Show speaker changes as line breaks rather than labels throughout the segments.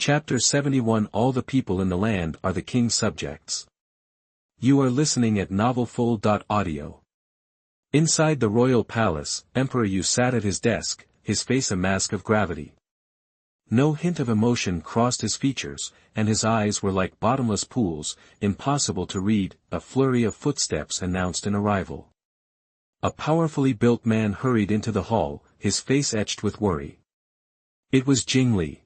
Chapter 71 All the people in the land are the king's subjects. You are listening at novelfull.audio. Inside the royal palace, Emperor Yu sat at his desk, his face a mask of gravity. No hint of emotion crossed his features, and his eyes were like bottomless pools, impossible to read. A flurry of footsteps announced an arrival. A powerfully built man hurried into the hall, his face etched with worry. It was Jingli.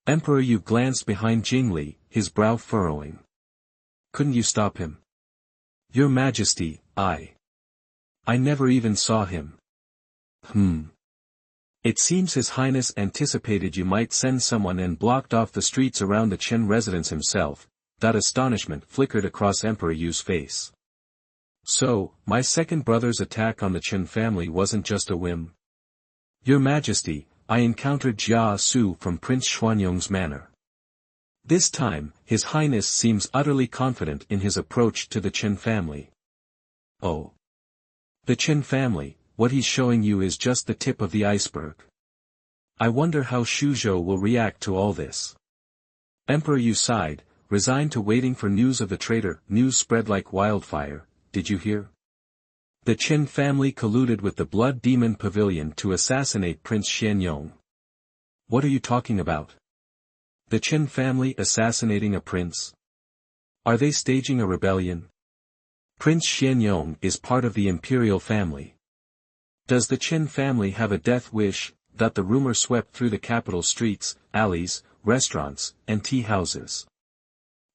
Emperor Yu glanced behind Jingli, his brow furrowing. Couldn't you stop him? Your Majesty, I never even saw him. It seems His Highness anticipated you might send someone and blocked off the streets around the Qin residence himself. That astonishment flickered across Emperor Yu's face. So, my second brother's attack on the Qin family wasn't just a whim. Your Majesty, I encountered Jia Xu from Prince Xuanyong's manor. This time, His Highness seems utterly confident in his approach to the Qin family. Oh. The Qin family, what he's showing you is just the tip of the iceberg. I wonder how Shuzhou will react to all this. Emperor Yu sighed, resigned to waiting for news of the traitor. News spread like wildfire. Did you hear? The Qin family colluded with the Blood Demon Pavilion to assassinate Prince Xianxia. What are you talking about? The Qin family assassinating a prince? Are they staging a rebellion? Prince Xianxia is part of the imperial family. Does the Qin family have a death wish? That the rumor swept through the capital streets, alleys, restaurants, and tea houses.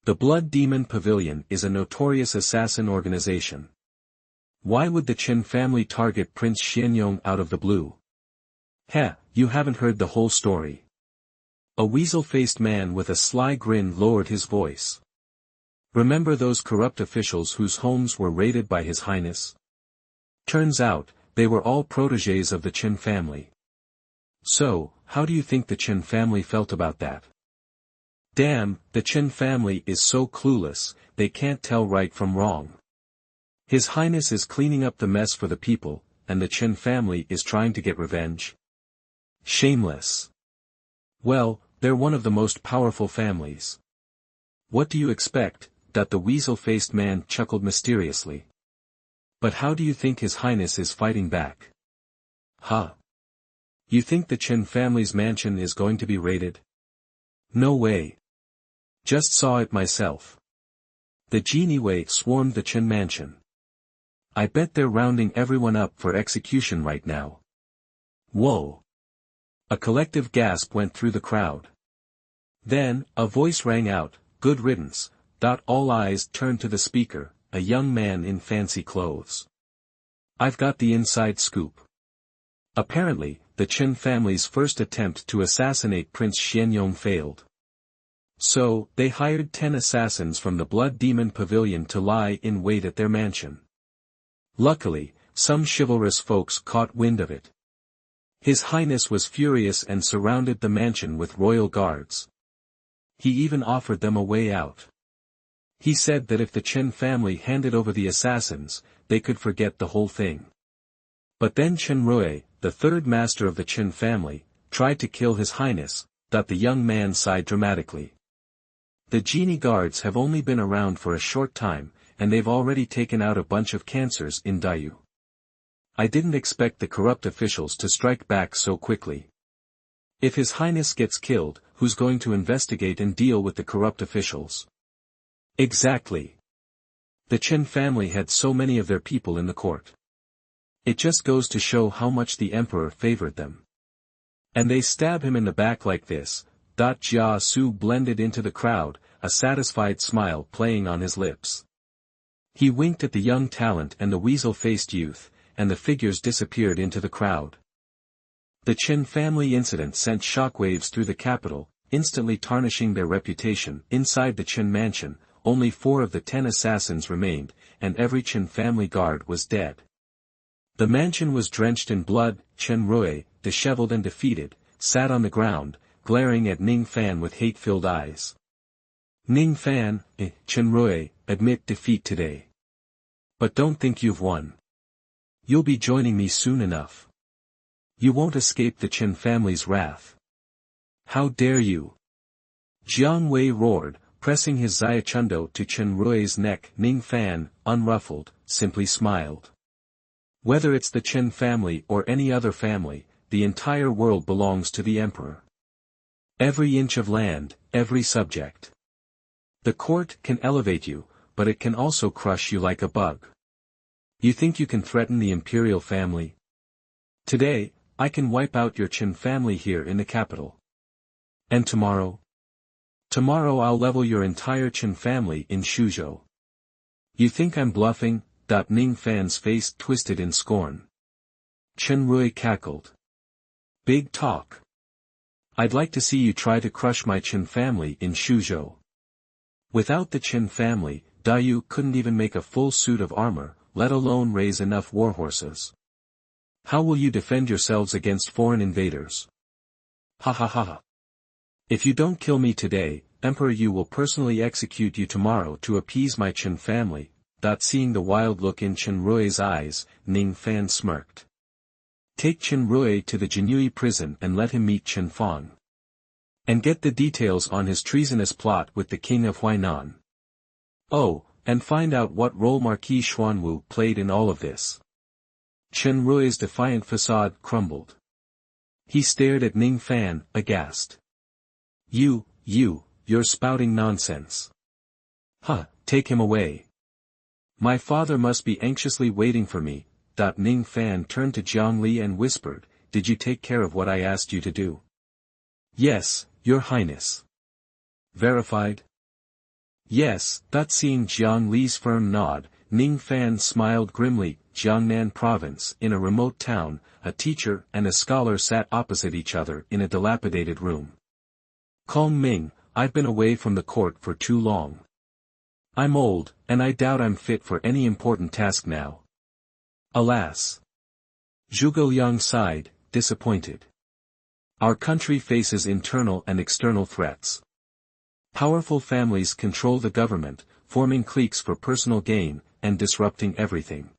The Blood Demon Pavilion is a notorious assassin organization. Why would the Qin family target Prince Xianxia out of the blue? You haven't heard the whole story. A weasel-faced man with a sly grin lowered his voice. Remember those corrupt officials whose homes were raided by His Highness? Turns out, they were all protégés of the Qin family. So, how do you think the Qin family felt about that? Damn, the Qin family is so clueless, they can't tell right from wrong. His Highness is cleaning up the mess for the people, and the Qin family is trying to get revenge. Shameless. Well, they're one of the most powerful families. What do you expect? That the weasel-faced man chuckled mysteriously. But how do you think His Highness is fighting back? You think the Qin family's mansion is going to be raided? No way. Just saw it myself. The Dian Wei swarmed the Qin mansion. I bet they're rounding everyone up for execution right now. Whoa! A collective gasp went through the crowd. Then, a voice rang out, good riddance. All eyes turned to the speaker, a young man in fancy clothes. I've got the inside scoop. Apparently, the Qin family's first attempt to assassinate Prince Xianxia failed. So, they hired 10 assassins from the Blood Demon Pavilion to lie in wait at their mansion. Luckily, some chivalrous folks caught wind of it. His Highness was furious and surrounded the mansion with royal guards. He even offered them a way out. He said that if the Qin family handed over the assassins, they could forget the whole thing. But then Chen Rui, the third master of the Qin family, tried to kill His Highness. The young man sighed dramatically. The genie guards have only been around for a short time, and they've already taken out a bunch of cancers in Dayu. I didn't expect the corrupt officials to strike back so quickly. If His Highness gets killed, who's going to investigate and deal with the corrupt officials? Exactly. The Qin family had so many of their people in the court. It just goes to show how much the emperor favored them. And they stab him in the back like this. Jia Xu blended into the crowd, a satisfied smile playing on his lips. He winked at the young talent and the weasel-faced youth, and the figures disappeared into the crowd. The Qin family incident sent shockwaves through the capital, instantly tarnishing their reputation. Inside the Qin mansion, only 4 of the 10 assassins remained, and every Qin family guard was dead. The mansion was drenched in blood. Chen Rui, disheveled and defeated, sat on the ground, glaring at Ning Fan with hate-filled eyes. Ning Fan, Chen Rui, admit defeat today. But don't think you've won. You'll be joining me soon enough. You won't escape the Qin family's wrath. How dare you? Jiang Wei roared, pressing his Xiachundo to Chen Rui's neck. Ning Fan, unruffled, simply smiled. Whether it's the Chen family or any other family, the entire world belongs to the emperor. Every inch of land, every subject. The court can elevate you, but it can also crush you like a bug. You think you can threaten the imperial family? Today, I can wipe out your Chen family here in the capital. And tomorrow? Tomorrow I'll level your entire Chen family in Shuzhou. You think I'm bluffing? Ning Fan's face twisted in scorn. Chen Rui cackled. Big talk. I'd like to see you try to crush my Chen family in Shuzhou. Without the Chen family, Dayu couldn't even make a full suit of armor, let alone raise enough warhorses. How will you defend yourselves against foreign invaders? Ha ha ha ha. If you don't kill me today, Emperor Yu will personally execute you tomorrow to appease my Chen family. Seeing the wild look in Chen Rui's eyes, Ning Fan smirked. Take Chen Rui to the Jinui prison and let him meet Chen Fang. And get the details on his treasonous plot with the king of Huainan. Oh, and find out what role Marquis Xuanwu played in all of this. Chen Rui's defiant facade crumbled. He stared at Ning Fan, aghast. You're spouting nonsense. Huh, take him away. My father must be anxiously waiting for me. Ning Fan turned to Jiang Li and whispered, Did you take care of what I asked you to do? Yes, Your Highness. Verified? Yes. Seeing Jiang Li's firm nod, Ning Fan smiled grimly. Jiangnan province, in a remote town, a teacher and a scholar sat opposite each other in a dilapidated room. Calm Ming, I've been away from the court for too long. I'm old, and I doubt I'm fit for any important task now. Alas. Zhuge Liang sighed, disappointed. Our country faces internal and external threats. Powerful families control the government, forming cliques for personal gain, and disrupting everything.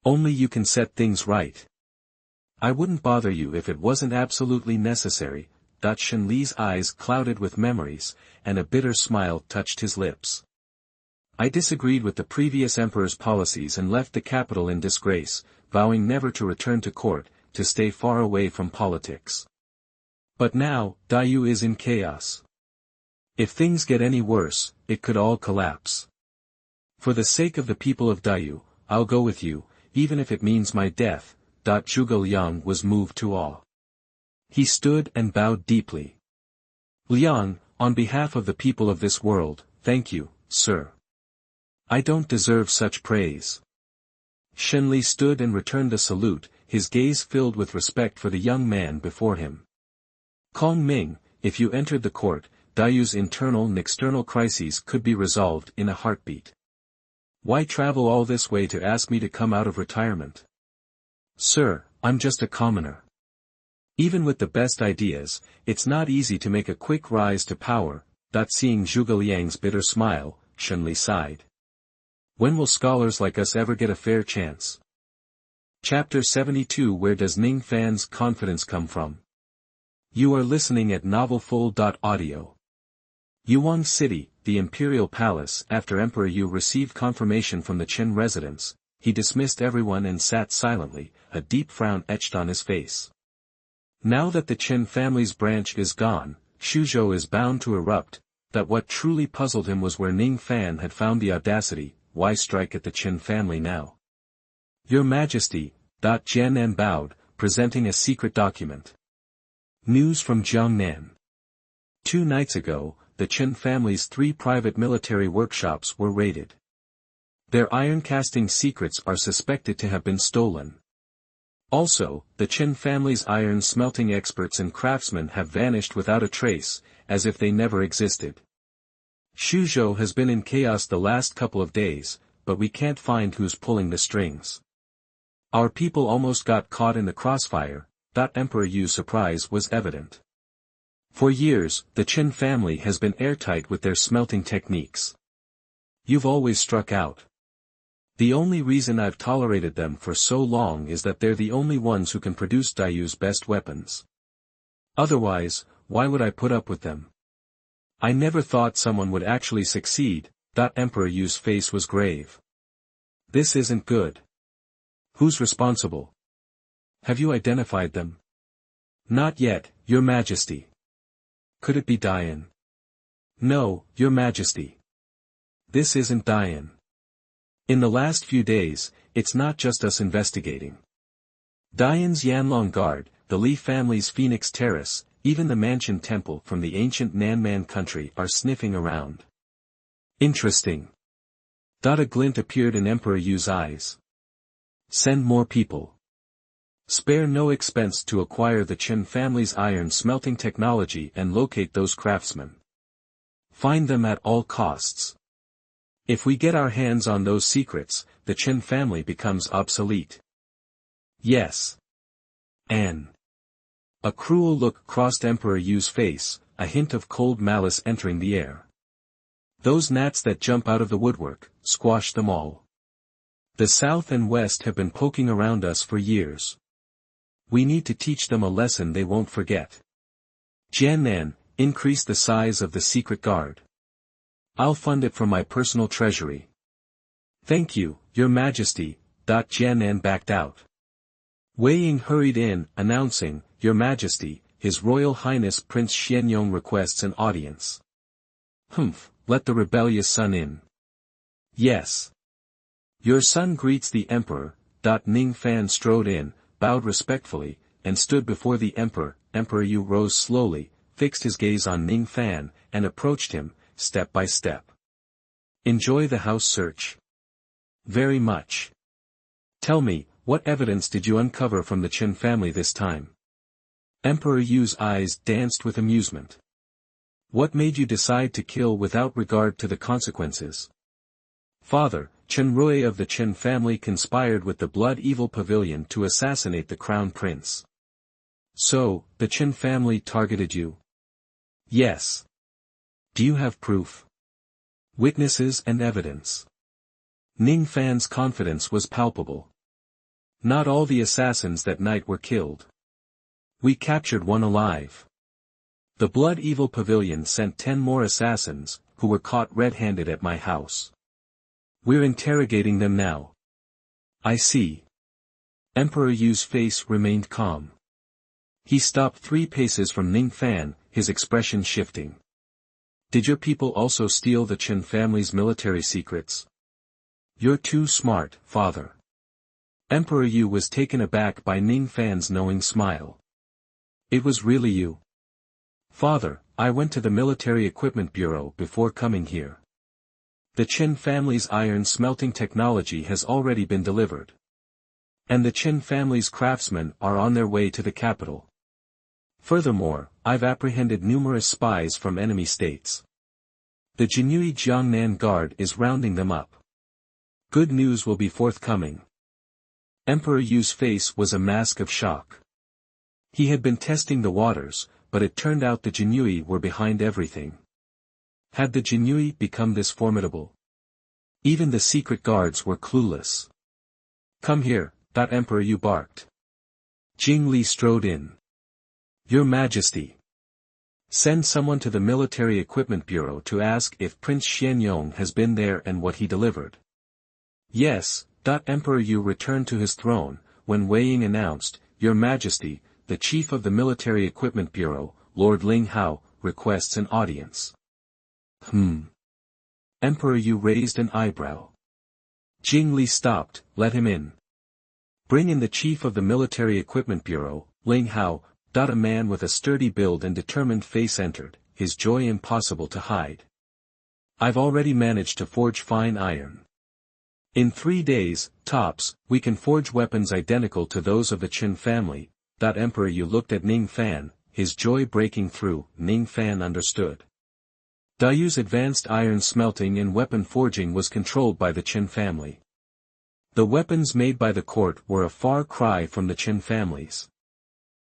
Only you can set things right. I wouldn't bother you if it wasn't absolutely necessary. Shen Li's eyes clouded with memories, and a bitter smile touched his lips. I disagreed with the previous emperor's policies and left the capital in disgrace, vowing never to return to court, to stay far away from politics. But now, Dayu is in chaos. If things get any worse, it could all collapse. For the sake of the people of Dayu, I'll go with you, even if it means my death. Zhuge Liang was moved to awe. He stood and bowed deeply. Liang, on behalf of the people of this world, thank you, sir. I don't deserve such praise. Shen Li stood and returned a salute, his gaze filled with respect for the young man before him. Kong Ming, if you entered the court, Dayu's internal and external crises could be resolved in a heartbeat. Why travel all this way to ask me to come out of retirement? Sir, I'm just a commoner. Even with the best ideas, it's not easy to make a quick rise to power. Seeing Zhuge Liang's bitter smile, Shen Li sighed. When will scholars like us ever get a fair chance? Chapter 72. Where does Ning Fan's confidence come from? You are listening at novelfull.audio. Yuan City, the imperial palace. After Emperor Yu received confirmation from the Qin residents, he dismissed everyone and sat silently, a deep frown etched on his face. Now that the Qin family's branch is gone, Shuzhou is bound to erupt. That what truly puzzled him was where Ning Fan had found the audacity. Why strike at the Qin family now? Your Majesty, Jiannan bowed, presenting a secret document. News from Jiangnan. 2 nights ago, the Qin family's 3 private military workshops were raided. Their iron-casting secrets are suspected to have been stolen. Also, the Qin family's iron smelting experts and craftsmen have vanished without a trace, as if they never existed. Shuzhou has been in chaos the last couple of days, but we can't find who's pulling the strings. Our people almost got caught in the crossfire. Emperor Yu's surprise was evident. For years, the Qin family has been airtight with their smelting techniques. You've always struck out. The only reason I've tolerated them for so long is that they're the only ones who can produce Dayu's best weapons. Otherwise, why would I put up with them? I never thought someone would actually succeed. Emperor Yu's face was grave. This isn't good. Who's responsible? Have you identified them? Not yet, Your Majesty. Could it be Dian? No, Your Majesty. This isn't Dian. In the last few days, it's not just us investigating. Dian's Yanlong Guard, the Li family's Phoenix Terrace, even the Mansion Temple from the ancient Nanman country are sniffing around. Interesting. A glint appeared in Emperor Yu's eyes. Send more people. Spare no expense to acquire the Qin family's iron smelting technology and locate those craftsmen. Find them at all costs. If we get our hands on those secrets, the Qin family becomes obsolete. Yes. A cruel look crossed Emperor Yu's face, a hint of cold malice entering the air. Those gnats that jump out of the woodwork, squash them all. The South and West have been poking around us for years. We need to teach them a lesson they won't forget. Jiannan, increase the size of the secret guard. I'll fund it from my personal treasury. Thank you, Your Majesty. Jiannan backed out. Wei Ying hurried in, announcing, Your Majesty, His Royal Highness Prince Xianyong requests an audience. Humph, let the rebellious son in. Yes. Your son greets the Emperor. Ning Fan strode in, bowed respectfully, and stood before the Emperor. Emperor Yu rose slowly, fixed his gaze on Ning Fan, and approached him, step by step. Enjoy the house search? Very much. Tell me, what evidence did you uncover from the Qin family this time? Emperor Yu's eyes danced with amusement. What made you decide to kill without regard to the consequences? Father, Chen Rui of the Qin family conspired with the blood evil Pavilion to assassinate the crown prince. So, the Qin family targeted you? Yes. Do you have proof? Witnesses and evidence? Ning Fan's confidence was palpable. Not all the assassins that night were killed. We captured one alive. The blood evil Pavilion sent 10 more assassins, who were caught red-handed at my house. We're interrogating them now. I see. Emperor Yu's face remained calm. He stopped 3 paces from Ning Fan, his expression shifting. Did your people also steal the Qin family's military secrets? You're too smart, father. Emperor Yu was taken aback by Ning Fan's knowing smile. It was really you. Father, I went to the Military Equipment Bureau before coming here. The Qin family's iron smelting technology has already been delivered. And the Qin family's craftsmen are on their way to the capital. Furthermore, I've apprehended numerous spies from enemy states. The Jinui Jiangnan Guard is rounding them up. Good news will be forthcoming. Emperor Yu's face was a mask of shock. He had been testing the waters, but it turned out the Jinui were behind everything. Had the Jinui become this formidable? Even the secret guards were clueless. Come here, Emperor Yu barked. Jing Li strode in. Your Majesty. Send someone to the Military Equipment Bureau to ask if Prince Xianyong has been there and what he delivered. Yes. Emperor Yu returned to his throne, when Wei Ying announced, Your Majesty, the Chief of the Military Equipment Bureau, Lord Ling Hao, requests an audience. Emperor Yu raised an eyebrow. Jing Li stopped, let him in. Bring in the Chief of the Military Equipment Bureau, Ling Hao. A man with a sturdy build and determined face entered, his joy impossible to hide. I've already managed to forge fine iron. In 3 days, tops, we can forge weapons identical to those of the Qin family. Emperor Yu looked at Ning Fan, his joy breaking through. Ning Fan understood. Dayu's advanced iron smelting and weapon forging was controlled by the Qin family. The weapons made by the court were a far cry from the Qin family's.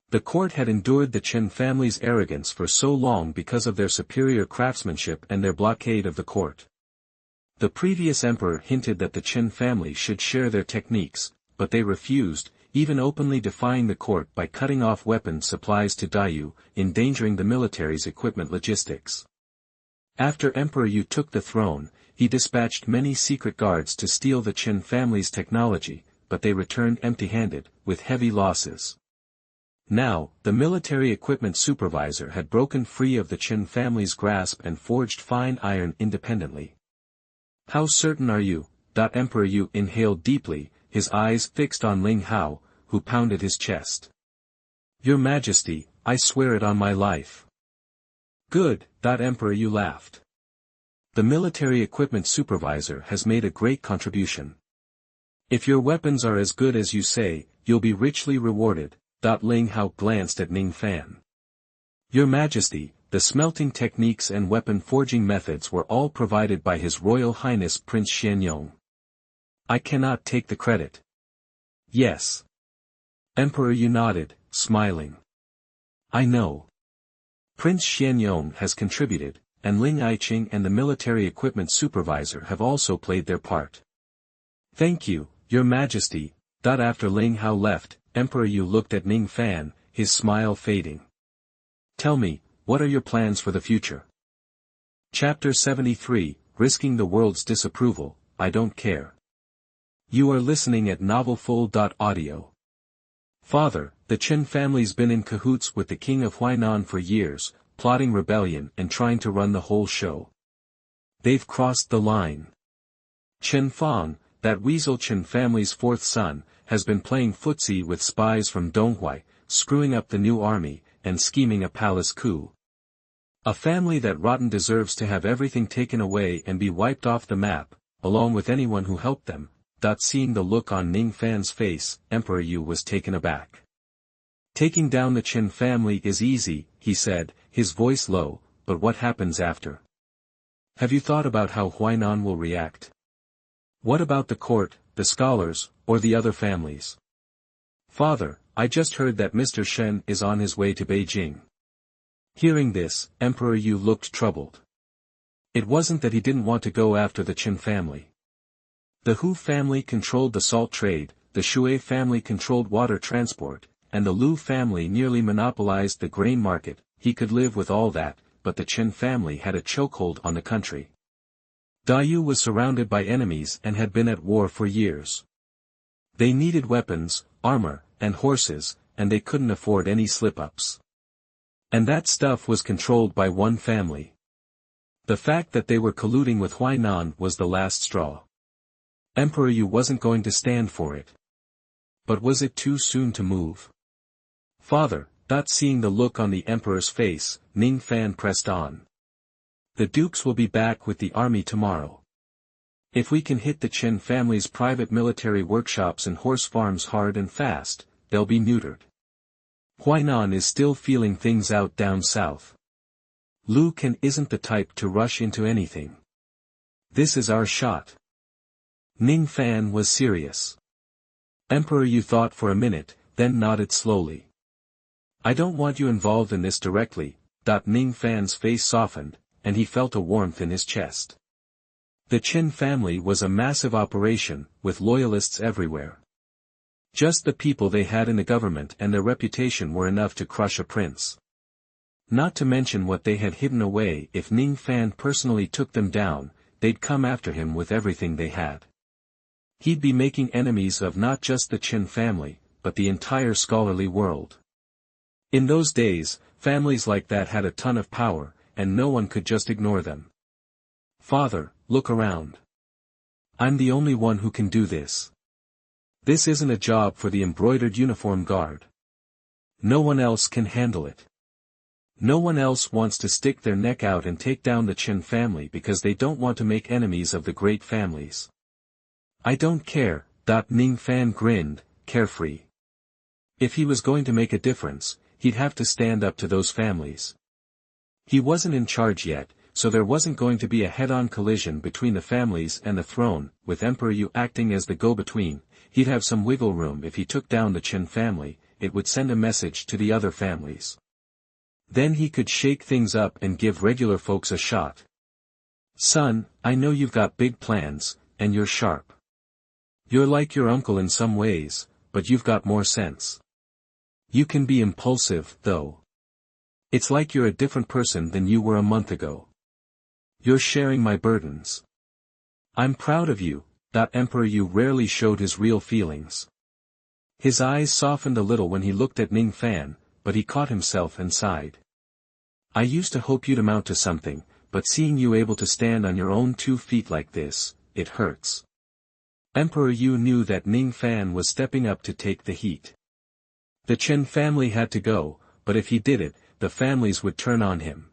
The court had endured the Qin family's arrogance for so long because of their superior craftsmanship and their blockade of the court. The previous emperor hinted that the Qin family should share their techniques, but they refused, even openly defying the court by cutting off weapon supplies to Dayu, endangering the military's equipment logistics. After Emperor Yu took the throne, he dispatched many secret guards to steal the Qin family's technology, but they returned empty-handed, with heavy losses. Now, the military equipment supervisor had broken free of the Qin family's grasp and forged fine iron independently. How certain are you? Emperor Yu inhaled deeply, his eyes fixed on Ling Hao, who pounded his chest. Your Majesty, I swear it on my life. Good, Emperor Yu laughed. The military equipment supervisor has made a great contribution. If your weapons are as good as you say, you'll be richly rewarded. Ling Hao glanced at Ning Fan. Your Majesty, the smelting techniques and weapon forging methods were all provided by His Royal Highness Prince Xianxia. I cannot take the credit. Yes. Emperor Yu nodded, smiling. I know. Prince Xianxia has contributed, and Ling Aiqing and the military equipment supervisor have also played their part. Thank you, Your Majesty. After Ling Hao left, Emperor Yu looked at Ning Fan, his smile fading. Tell me, what are your plans for the future? Chapter 73, Risking the World's Disapproval, I Don't Care. You are listening at novelfull.audio. Father, the Qin family's been in cahoots with the king of Huainan for years, plotting rebellion and trying to run the whole show. They've crossed the line. Chen Fang, that weasel Qin family's fourth son, has been playing footsie with spies from Donghuai, screwing up the new army, and scheming a palace coup. A family that rotten deserves to have everything taken away and be wiped off the map, along with anyone who helped them. Seeing the look on Ning Fan's face, Emperor Yu was taken aback. Taking down the Qin family is easy, he said, his voice low, but what happens after? Have you thought about how Huainan will react? What about the court, the scholars, or the other families? Father, I just heard that Mr. Shen is on his way to Beijing. Hearing this, Emperor Yu looked troubled. It wasn't that he didn't want to go after the Qin family. The Hu family controlled the salt trade, the Shui family controlled water transport, and the Lu family nearly monopolized the grain market. He could live with all that, but the Qin family had a chokehold on the country. Dayu was surrounded by enemies and had been at war for years. They needed weapons, armor, and horses, and they couldn't afford any slip-ups. And that stuff was controlled by one family. The fact that they were colluding with Huainan was the last straw. Emperor Yu wasn't going to stand for it. But was it too soon to move? Father, seeing the look on the emperor's face, Ning Fan pressed on. The dukes will be back with the army tomorrow. If we can hit the Qin family's private military workshops and horse farms hard and fast, they'll be neutered. Huainan is still feeling things out down south. Lu Can isn't the type to rush into anything. This is our shot. Ning Fan was serious. Emperor Yu thought for a minute, then nodded slowly. I don't want you involved in this directly. Ning Fan's face softened, and he felt a warmth in his chest. The Qin family was a massive operation, with loyalists everywhere. Just the people they had in the government and their reputation were enough to crush a prince. Not to mention what they had hidden away. If Ning Fan personally took them down, they'd come after him with everything they had. He'd be making enemies of not just the Qin family, but the entire scholarly world. In those days, families like that had a ton of power, and no one could just ignore them. Father, look around. I'm the only one who can do this. This isn't a job for the embroidered uniform guard. No one else can handle it. No one else wants to stick their neck out and take down the Qin family because they don't want to make enemies of the great families. I don't care. Ning Fan grinned, carefree. If he was going to make a difference, he'd have to stand up to those families. He wasn't in charge yet, so there wasn't going to be a head-on collision between the families and the throne. With Emperor Yu acting as the go-between, he'd have some wiggle room. If he took down the Qin family, it would send a message to the other families. Then he could shake things up and give regular folks a shot. Son, I know you've got big plans, and you're sharp. You're like your uncle in some ways, but you've got more sense. You can be impulsive, though. It's like you're a different person than you were a month ago. You're sharing my burdens. I'm proud of you. Emperor Yu rarely showed his real feelings. His eyes softened a little when he looked at Ning Fan, but he caught himself and sighed. I used to hope you'd amount to something, but seeing you able to stand on your own 2 feet like this, it hurts. Emperor Yu knew that Ning Fan was stepping up to take the heat. The Chen family had to go, but if he did it, the families would turn on him.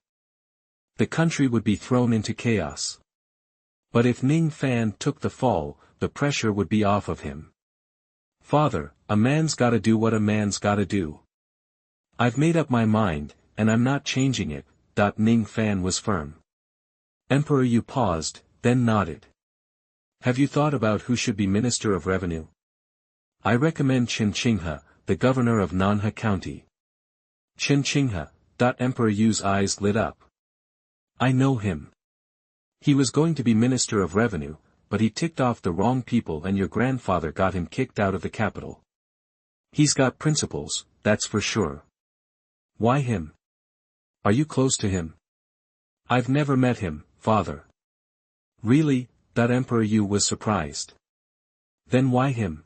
The country would be thrown into chaos. But if Ning Fan took the fall, the pressure would be off of him. Father, a man's gotta do what a man's gotta do. I've made up my mind, and I'm not changing it. Ning Fan was firm. Emperor Yu paused, then nodded. Have you thought about who should be Minister of Revenue? I recommend Xianxia, the governor of Nanhe County. Xianxia. Emperor Yu's eyes lit up. I know him. He was going to be Minister of Revenue, but he ticked off the wrong people and your grandfather got him kicked out of the capital. He's got principles, that's for sure. Why him? Are you close to him? I've never met him, father. Really? Emperor Yu was surprised. Then why him?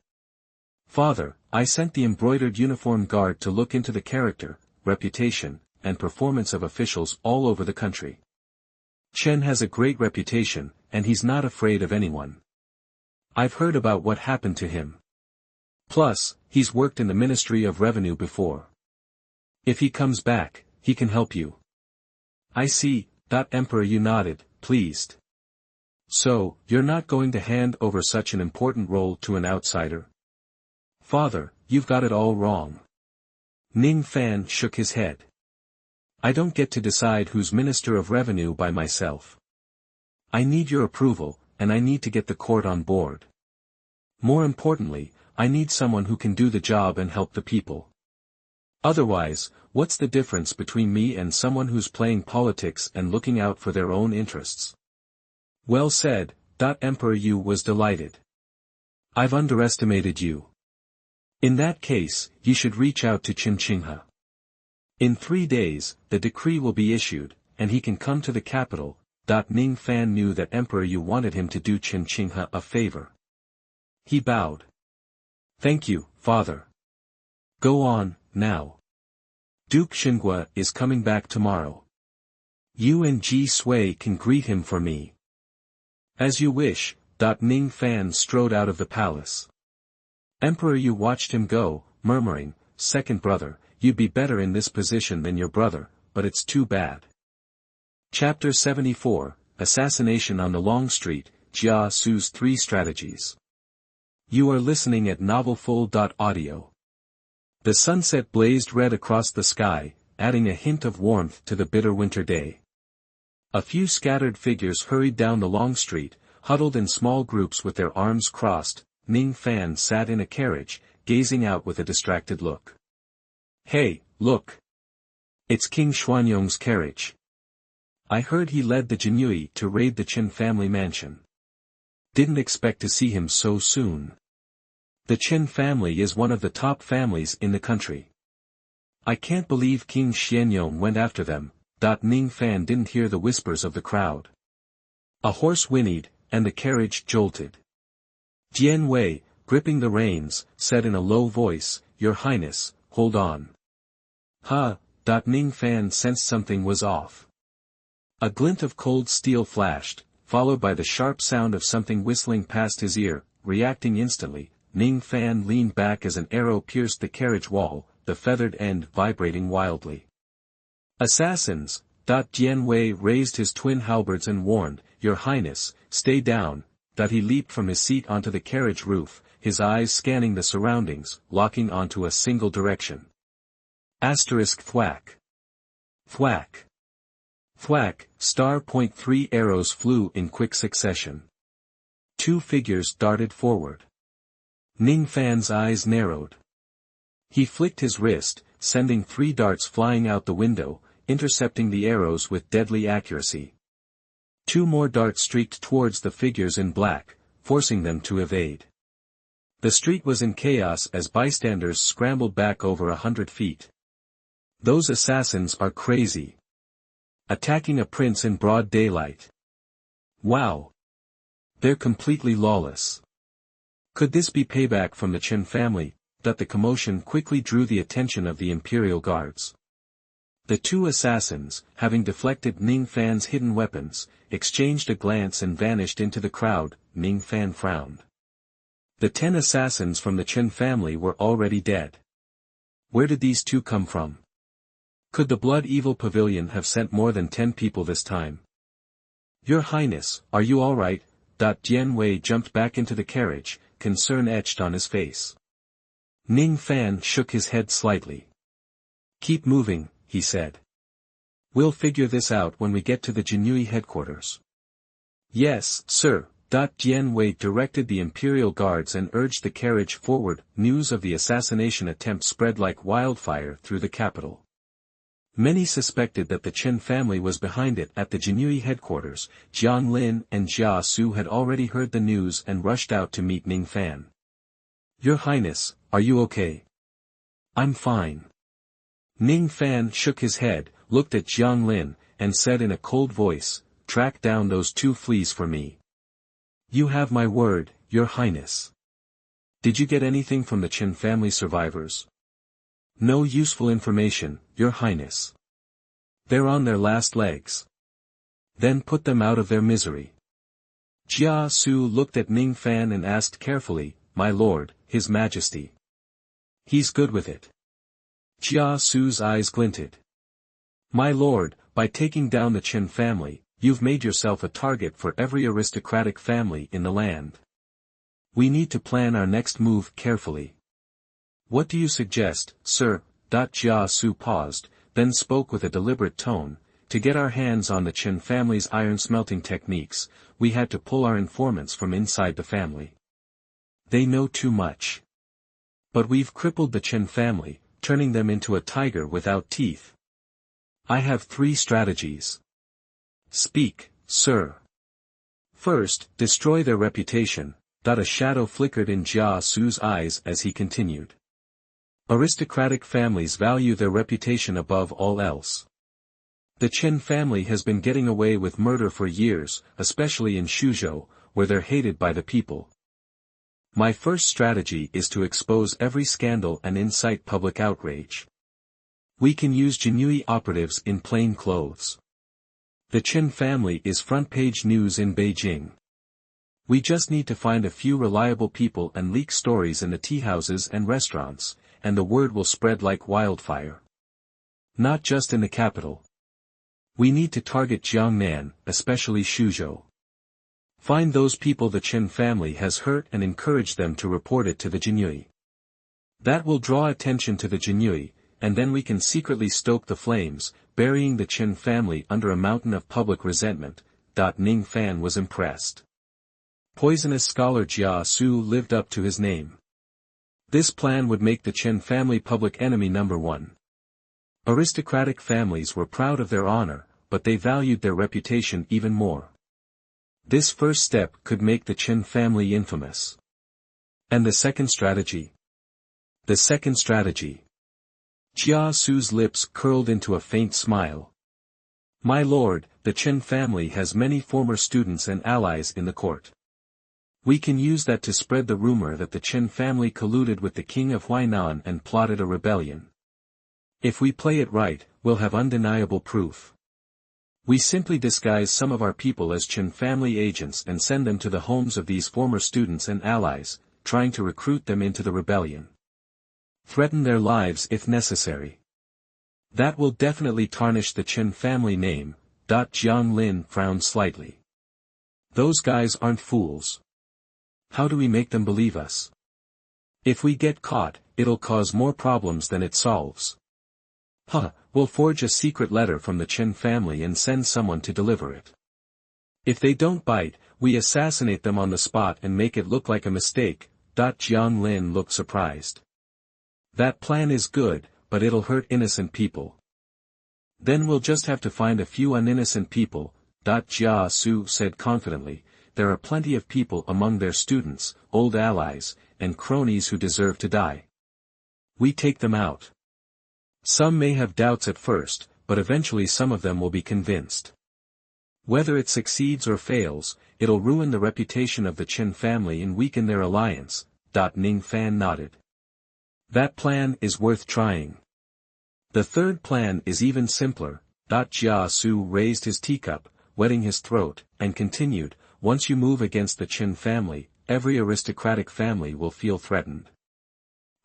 Father, I sent the embroidered uniform guard to look into the character, reputation, and performance of officials all over the country. Chen has a great reputation, and he's not afraid of anyone. I've heard about what happened to him. Plus, he's worked in the Ministry of Revenue before. If he comes back, he can help you. I see. Emperor Yu nodded, pleased. So, you're not going to hand over such an important role to an outsider? Father, you've got it all wrong. Ning Fan shook his head. I don't get to decide who's Minister of Revenue by myself. I need your approval, and I need to get the court on board. More importantly, I need someone who can do the job and help the people. Otherwise, what's the difference between me and someone who's playing politics and looking out for their own interests? Well said. Emperor Yu was delighted. I've underestimated you. In that case, you should reach out to Xianxia. In 3 days, the decree will be issued, and he can come to the capital. Ning Fan knew that Emperor Yu wanted him to do Xianxia a favor. He bowed. Thank you, father. Go on, now. Duke Xinghua is coming back tomorrow. You and Jia Xu can greet him for me. As you wish. Ning Fan strode out of the palace. Emperor Yu watched him go, murmuring, second brother, you'd be better in this position than your brother, but it's too bad. Chapter 74, Assassination on the Long Street, Jia Xu's 3 Strategies. You are listening at novelfull.audio. The sunset blazed red across the sky, adding a hint of warmth to the bitter winter day. A few scattered figures hurried down the long street, huddled in small groups with their arms crossed. Ning Fan sat in a carriage, gazing out with a distracted look. Hey, look! It's King Xuanyong's carriage. I heard he led the Jinhui to raid the Chen family mansion. Didn't expect to see him so soon. The Chen family is one of the top families in the country. I can't believe King Xianyong went after them. Ning Fan didn't hear the whispers of the crowd. A horse whinnied, and the carriage jolted. Dian Wei, gripping the reins, said in a low voice, Your Highness, hold on. Ning Fan sensed something was off. A glint of cold steel flashed, followed by the sharp sound of something whistling past his ear. Reacting instantly, Ning Fan leaned back as an arrow pierced the carriage wall, the feathered end vibrating wildly. Assassins! Dian Wei raised his twin halberds and warned, Your Highness, stay down. He leaped from his seat onto the carriage roof, his eyes scanning the surroundings, locking onto a single direction. Thwack. Thwack. Thwack. *3 arrows flew in quick succession. 2 figures darted forward. Ning Fan's eyes narrowed. He flicked his wrist, sending 3 darts flying out the window, intercepting the arrows with deadly accuracy. 2 more darts streaked towards the figures in black, forcing them to evade. The street was in chaos as bystanders scrambled back over 100 feet. Those assassins are crazy. Attacking a prince in broad daylight. Wow! They're completely lawless. Could this be payback from the Qin family? That the commotion quickly drew the attention of the imperial guards. The two assassins, having deflected Ning Fan's hidden weapons, exchanged a glance and vanished into the crowd. Ning Fan frowned. The 10 assassins from the Qin family were already dead. Where did these two come from? Could the blood-evil pavilion have sent more than 10 people this time? Your Highness, are you all right? Dian Wei jumped back into the carriage, concern etched on his face. Ning Fan shook his head slightly. Keep moving, he said. We'll figure this out when we get to the Jinui headquarters. Yes, sir. Dian Wei directed the imperial guards and urged the carriage forward. News of the assassination attempt spread like wildfire through the capital. Many suspected that the Qin family was behind it. At the Jinui headquarters, Jiang Lin and Jia Xu had already heard the news and rushed out to meet Ning Fan. Your Highness, are you okay? I'm fine. Ning Fan shook his head, looked at Jiang Lin, and said in a cold voice, track down those 2 fleas for me. You have my word, Your Highness. Did you get anything from the Qin family survivors? No useful information, Your Highness. They're on their last legs. Then put them out of their misery. Jia Xu looked at Ning Fan and asked carefully, My lord, His Majesty. He's good with it. Jia Xu's eyes glinted. My lord, by taking down the Qin family, you've made yourself a target for every aristocratic family in the land. We need to plan our next move carefully. What do you suggest, sir? Jia Xu paused, then spoke with a deliberate tone. To get our hands on the Qin family's iron smelting techniques, we had to pull our informants from inside the family. They know too much. But we've crippled the Qin family, turning them into a tiger without teeth. I have 3 strategies. Speak, sir. First, destroy their reputation. A shadow flickered in Jia Xu's eyes as he continued. Aristocratic families value their reputation above all else. The Qin family has been getting away with murder for years, especially in Shuzhou, where they're hated by the people. My first strategy is to expose every scandal and incite public outrage. We can use Jinui operatives in plain clothes. The Qin family is front-page news in Beijing. We just need to find a few reliable people and leak stories in the teahouses and restaurants, and the word will spread like wildfire. Not just in the capital. We need to target Jiangnan, especially Shuzhou. Find those people the Qin family has hurt and encourage them to report it to the Jinui. That will draw attention to the Jinui, and then we can secretly stoke the flames, burying the Qin family under a mountain of public resentment. Ning Fan was impressed. Poisonous scholar Jia Xu lived up to his name. This plan would make the Qin family public enemy number 1. Aristocratic families were proud of their honor, but they valued their reputation even more. This first step could make the Qin family infamous. And the second strategy? The second strategy. Jia Xu's lips curled into a faint smile. My lord, the Qin family has many former students and allies in the court. We can use that to spread the rumor that the Qin family colluded with the king of Huainan and plotted a rebellion. If we play it right, we'll have undeniable proof. We simply disguise some of our people as Qin family agents and send them to the homes of these former students and allies, trying to recruit them into the rebellion. Threaten their lives if necessary. That will definitely tarnish the Qin family name. Jiang Lin frowned slightly. Those guys aren't fools. How do we make them believe us? If we get caught, it'll cause more problems than it solves. We'll forge a secret letter from the Qin family and send someone to deliver it. If they don't bite, we assassinate them on the spot and make it look like a mistake. Jiang Lin looked surprised. That plan is good, but it'll hurt innocent people. Then we'll just have to find a few uninnocent people. Jia Xu said confidently, there are plenty of people among their students, old allies, and cronies who deserve to die. We take them out. Some may have doubts at first, but eventually some of them will be convinced. Whether it succeeds or fails, it'll ruin the reputation of the Chen family and weaken their alliance. Ning Fan nodded. That plan is worth trying. The third plan is even simpler. Jia Xu raised his teacup, wetting his throat, and continued, once you move against the Chen family, every aristocratic family will feel threatened.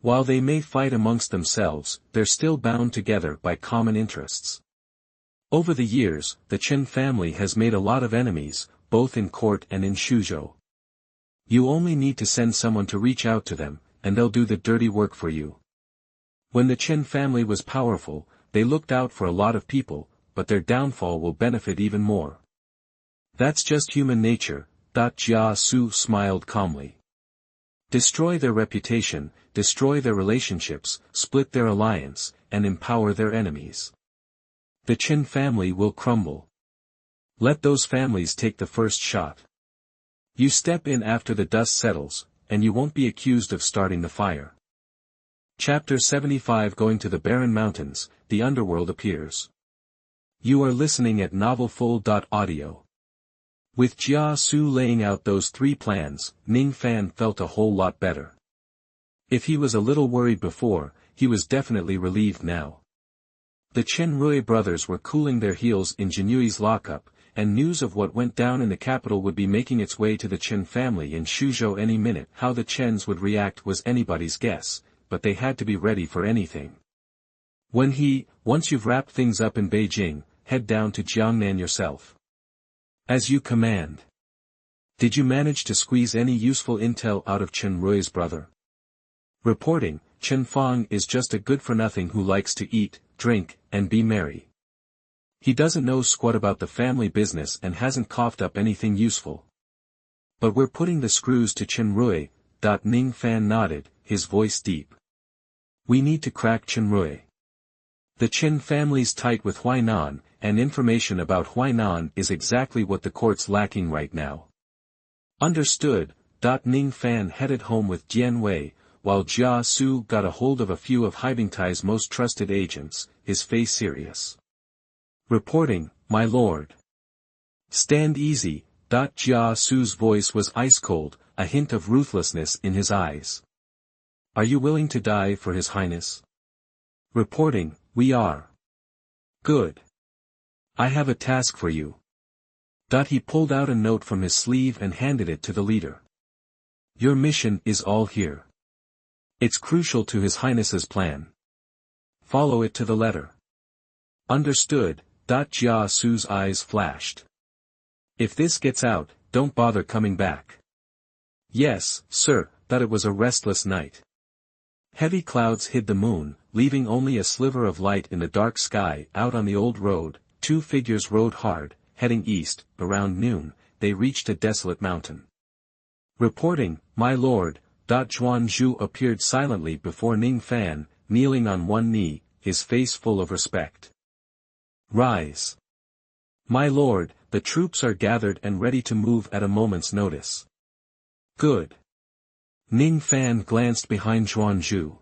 While they may fight amongst themselves, they're still bound together by common interests. Over the years, the Chen family has made a lot of enemies, both in court and in Shuzhou. You only need to send someone to reach out to them, and they'll do the dirty work for you. When the Chen family was powerful, they looked out for a lot of people, but their downfall will benefit even more. That's just human nature. Jia Xu smiled calmly. Destroy their reputation, destroy their relationships, split their alliance, and empower their enemies. The Chen family will crumble. Let those families take the first shot. You step in after the dust settles, and you won't be accused of starting the fire. Chapter 75. Going to the barren mountains, the underworld appears. You are listening at novelfull.audio. With Jia Xu laying out those three plans, Ning Fan felt a whole lot better. If he was a little worried before, he was definitely relieved now. The Chen Rui brothers were cooling their heels in Jinyui's lockup, and news of what went down in the capital would be making its way to the Chen family in Shuzhou any minute. How the Chens would react was anybody's guess, but they had to be ready for anything. Once you've wrapped things up in Beijing, head down to Jiangnan yourself. As you command. Did you manage to squeeze any useful intel out of Chen Rui's brother? Reporting, Chen Fang is just a good-for-nothing who likes to eat, drink, and be merry. He doesn't know squat about the family business and hasn't coughed up anything useful. But we're putting the screws to Chen Rui. Ning Fan nodded, his voice deep. We need to crack Chen Rui. The Chen family's tight with Huainan, and information about Huainan is exactly what the court's lacking right now. Understood. Ning Fan headed home with Dian Wei, while Jia Xu got a hold of a few of Haibingtai's most trusted agents, his face serious. Reporting, my lord. Stand easy. Jia Xu's voice was ice-cold, a hint of ruthlessness in his eyes. Are you willing to die for His Highness? Reporting, we are. Good. I have a task for you. He pulled out a note from his sleeve and handed it to the leader. Your mission is all here. It's crucial to His Highness's plan. Follow it to the letter. Understood. Jia Xu's eyes flashed. If this gets out, don't bother coming back. Yes, sir. It was a restless night. Heavy clouds hid the moon, leaving only a sliver of light in the dark sky. Out on the old road, two figures rode hard, heading east. Around noon, they reached a desolate mountain. Reporting, my lord. Zhuan appeared silently before Ning Fan, kneeling on one knee, his face full of respect. Rise. My lord, the troops are gathered and ready to move at a moment's notice. Good. Ning Fan glanced behind Zhuan.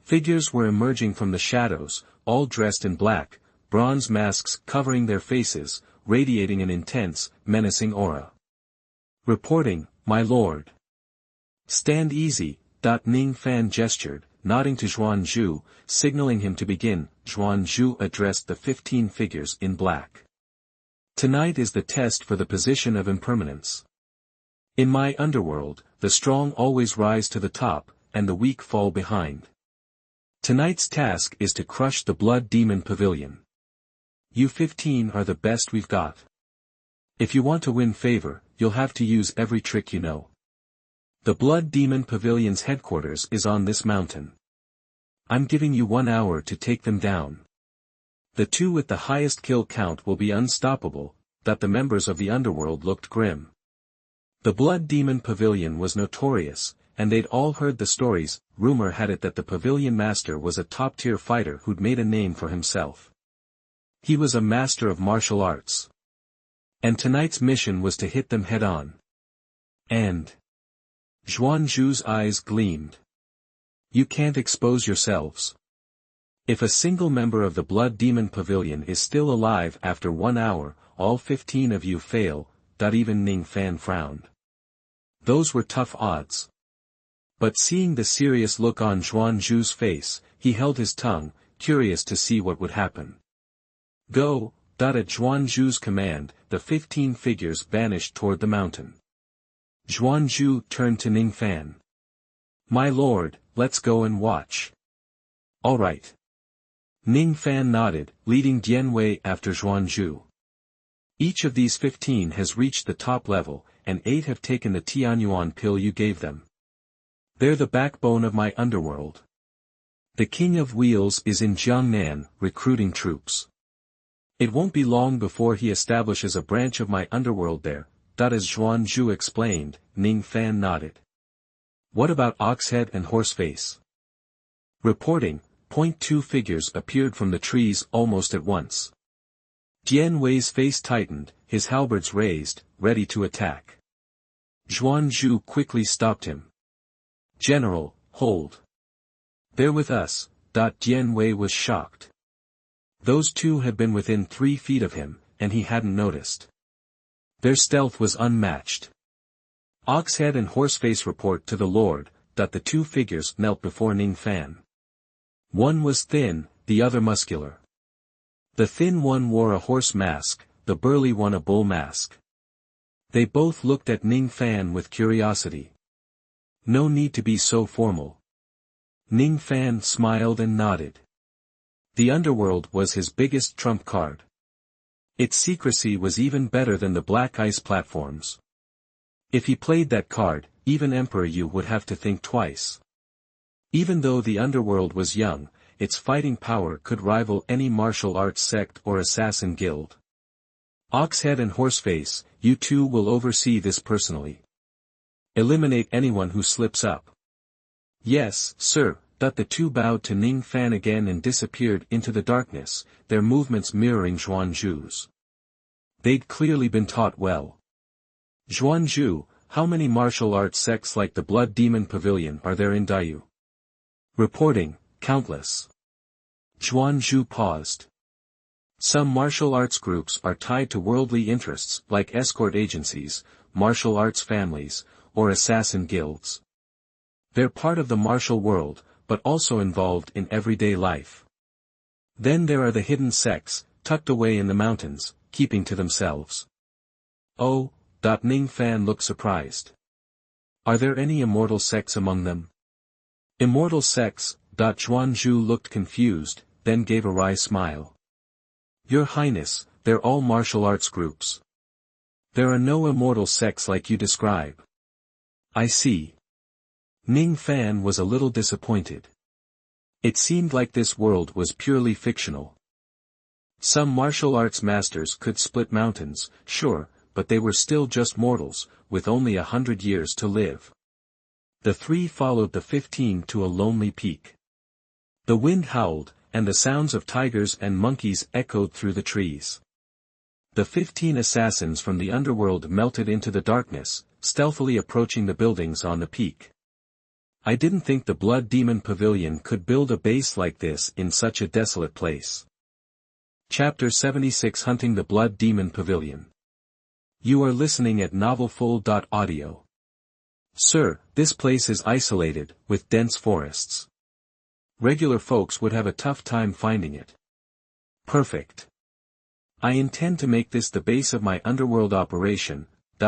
Figures were emerging from the shadows, all dressed in black, bronze masks covering their faces, radiating an intense, menacing aura. Reporting, my lord. Stand easy. Ning Fan gestured, nodding to Zhuan, signaling him to begin. Zhuan addressed the 15 figures in black. Tonight is the test for the position of impermanence. In my underworld, the strong always rise to the top, and the weak fall behind. Tonight's task is to crush the Blood Demon Pavilion. You 15 are the best we've got. If you want to win favor, you'll have to use every trick you know. The Blood Demon Pavilion's headquarters is on this mountain. I'm giving you 1 hour to take them down. The two with the highest kill count will be unstoppable. The members of the underworld looked grim. The Blood Demon Pavilion was notorious, and they'd all heard the stories. Rumor had it that the Pavilion Master was a top-tier fighter who'd made a name for himself. He was a master of martial arts. And tonight's mission was to hit them head-on. And Zhuan's eyes gleamed. You can't expose yourselves. If a single member of the Blood Demon Pavilion is still alive after 1 hour, all 15 of you fail, even Ning Fan frowned. Those were tough odds. But seeing the serious look on Zhuanzhu's face, he held his tongue, curious to see what would happen. Go, at Zhuanzhu's command, the 15 figures vanished toward the mountain. Zhuanzhu turned to Ning Fan. My lord, let's go and watch. All right. Ning Fan nodded, leading Dian Wei after Zhuanzhu. Each of these 15 has reached the top level, and 8 have taken the Tianyuan pill you gave them. They're the backbone of my underworld. The King of Wheels is in Jiangnan, recruiting troops. It won't be long before he establishes a branch of my underworld there, as Zhuanzhu explained. Ning Fan nodded. What about Oxhead and Horseface? Reporting. 2 figures appeared from the trees almost at once. Dian Wei's face tightened, his halberds raised, ready to attack. Zhuanzhu quickly stopped him. General, hold. They're with us. Dian Wei was shocked. Those 2 had been within 3 feet of him, and he hadn't noticed. Their stealth was unmatched. Oxhead and Horseface report to the Lord, the 2 figures knelt before Ning Fan. One was thin, the other muscular. The thin one wore a horse mask, the burly one a bull mask. They both looked at Ning Fan with curiosity. No need to be so formal. Ning Fan smiled and nodded. The underworld was his biggest trump card. Its secrecy was even better than the black ice platforms. If he played that card, even Emperor Yu would have to think twice. Even though the underworld was young, its fighting power could rival any martial arts sect or assassin guild. Oxhead and Horseface, you 2 will oversee this personally. Eliminate anyone who slips up. Yes, sir. The 2 bowed to Ning Fan again and disappeared into the darkness, their movements mirroring Zhuanzhu's. They'd clearly been taught well. Zhuanzhu, how many martial arts sects like the Blood Demon Pavilion are there in Dayu? Reporting, countless. Zhuanzhu paused. Some martial arts groups are tied to worldly interests like escort agencies, martial arts families, or assassin guilds. They're part of the martial world, but also involved in everyday life. Then there are the hidden sects, tucked away in the mountains, keeping to themselves. Oh, Ning Fan looked surprised. Are there any immortal sects among them? Immortal sects? Zhuanzhu looked confused, then gave a wry smile. Your Highness, they're all martial arts groups. There are no immortal sects like you describe. I see. Ning Fan was a little disappointed. It seemed like this world was purely fictional. Some martial arts masters could split mountains, sure, but they were still just mortals, with only 100 years to live. The 3 followed the 15 to a lonely peak. The wind howled, and the sounds of tigers and monkeys echoed through the trees. The 15 assassins from the underworld melted into the darkness, stealthily approaching the buildings on the peak. I didn't think the Blood Demon Pavilion could build a base like this in such a desolate place. Chapter 76 Hunting the Blood Demon Pavilion. You are listening at novelfull.audio. Sir, this place is isolated, with dense forests. Regular folks would have a tough time finding it. Perfect. I intend to make this the base of my underworld operation.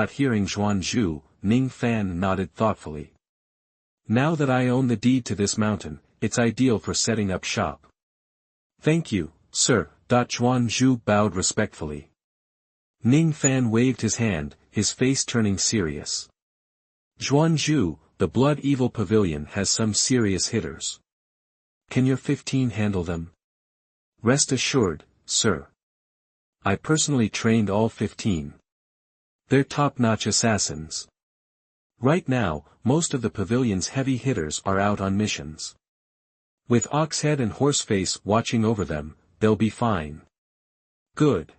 Hearing Zhuanzhu, Ning Fan nodded thoughtfully. Now that I own the deed to this mountain, it's ideal for setting up shop. Thank you, sir. Zhuanzhu bowed respectfully. Ning Fan waved his hand, his face turning serious. Zhuanzhu, the Blood Evil Pavilion has some serious hitters. Can your 15 handle them? Rest assured, sir. I personally trained all 15. They're top-notch assassins. Right now, most of the pavilion's heavy hitters are out on missions. With Oxhead and Horseface watching over them, they'll be fine. Good.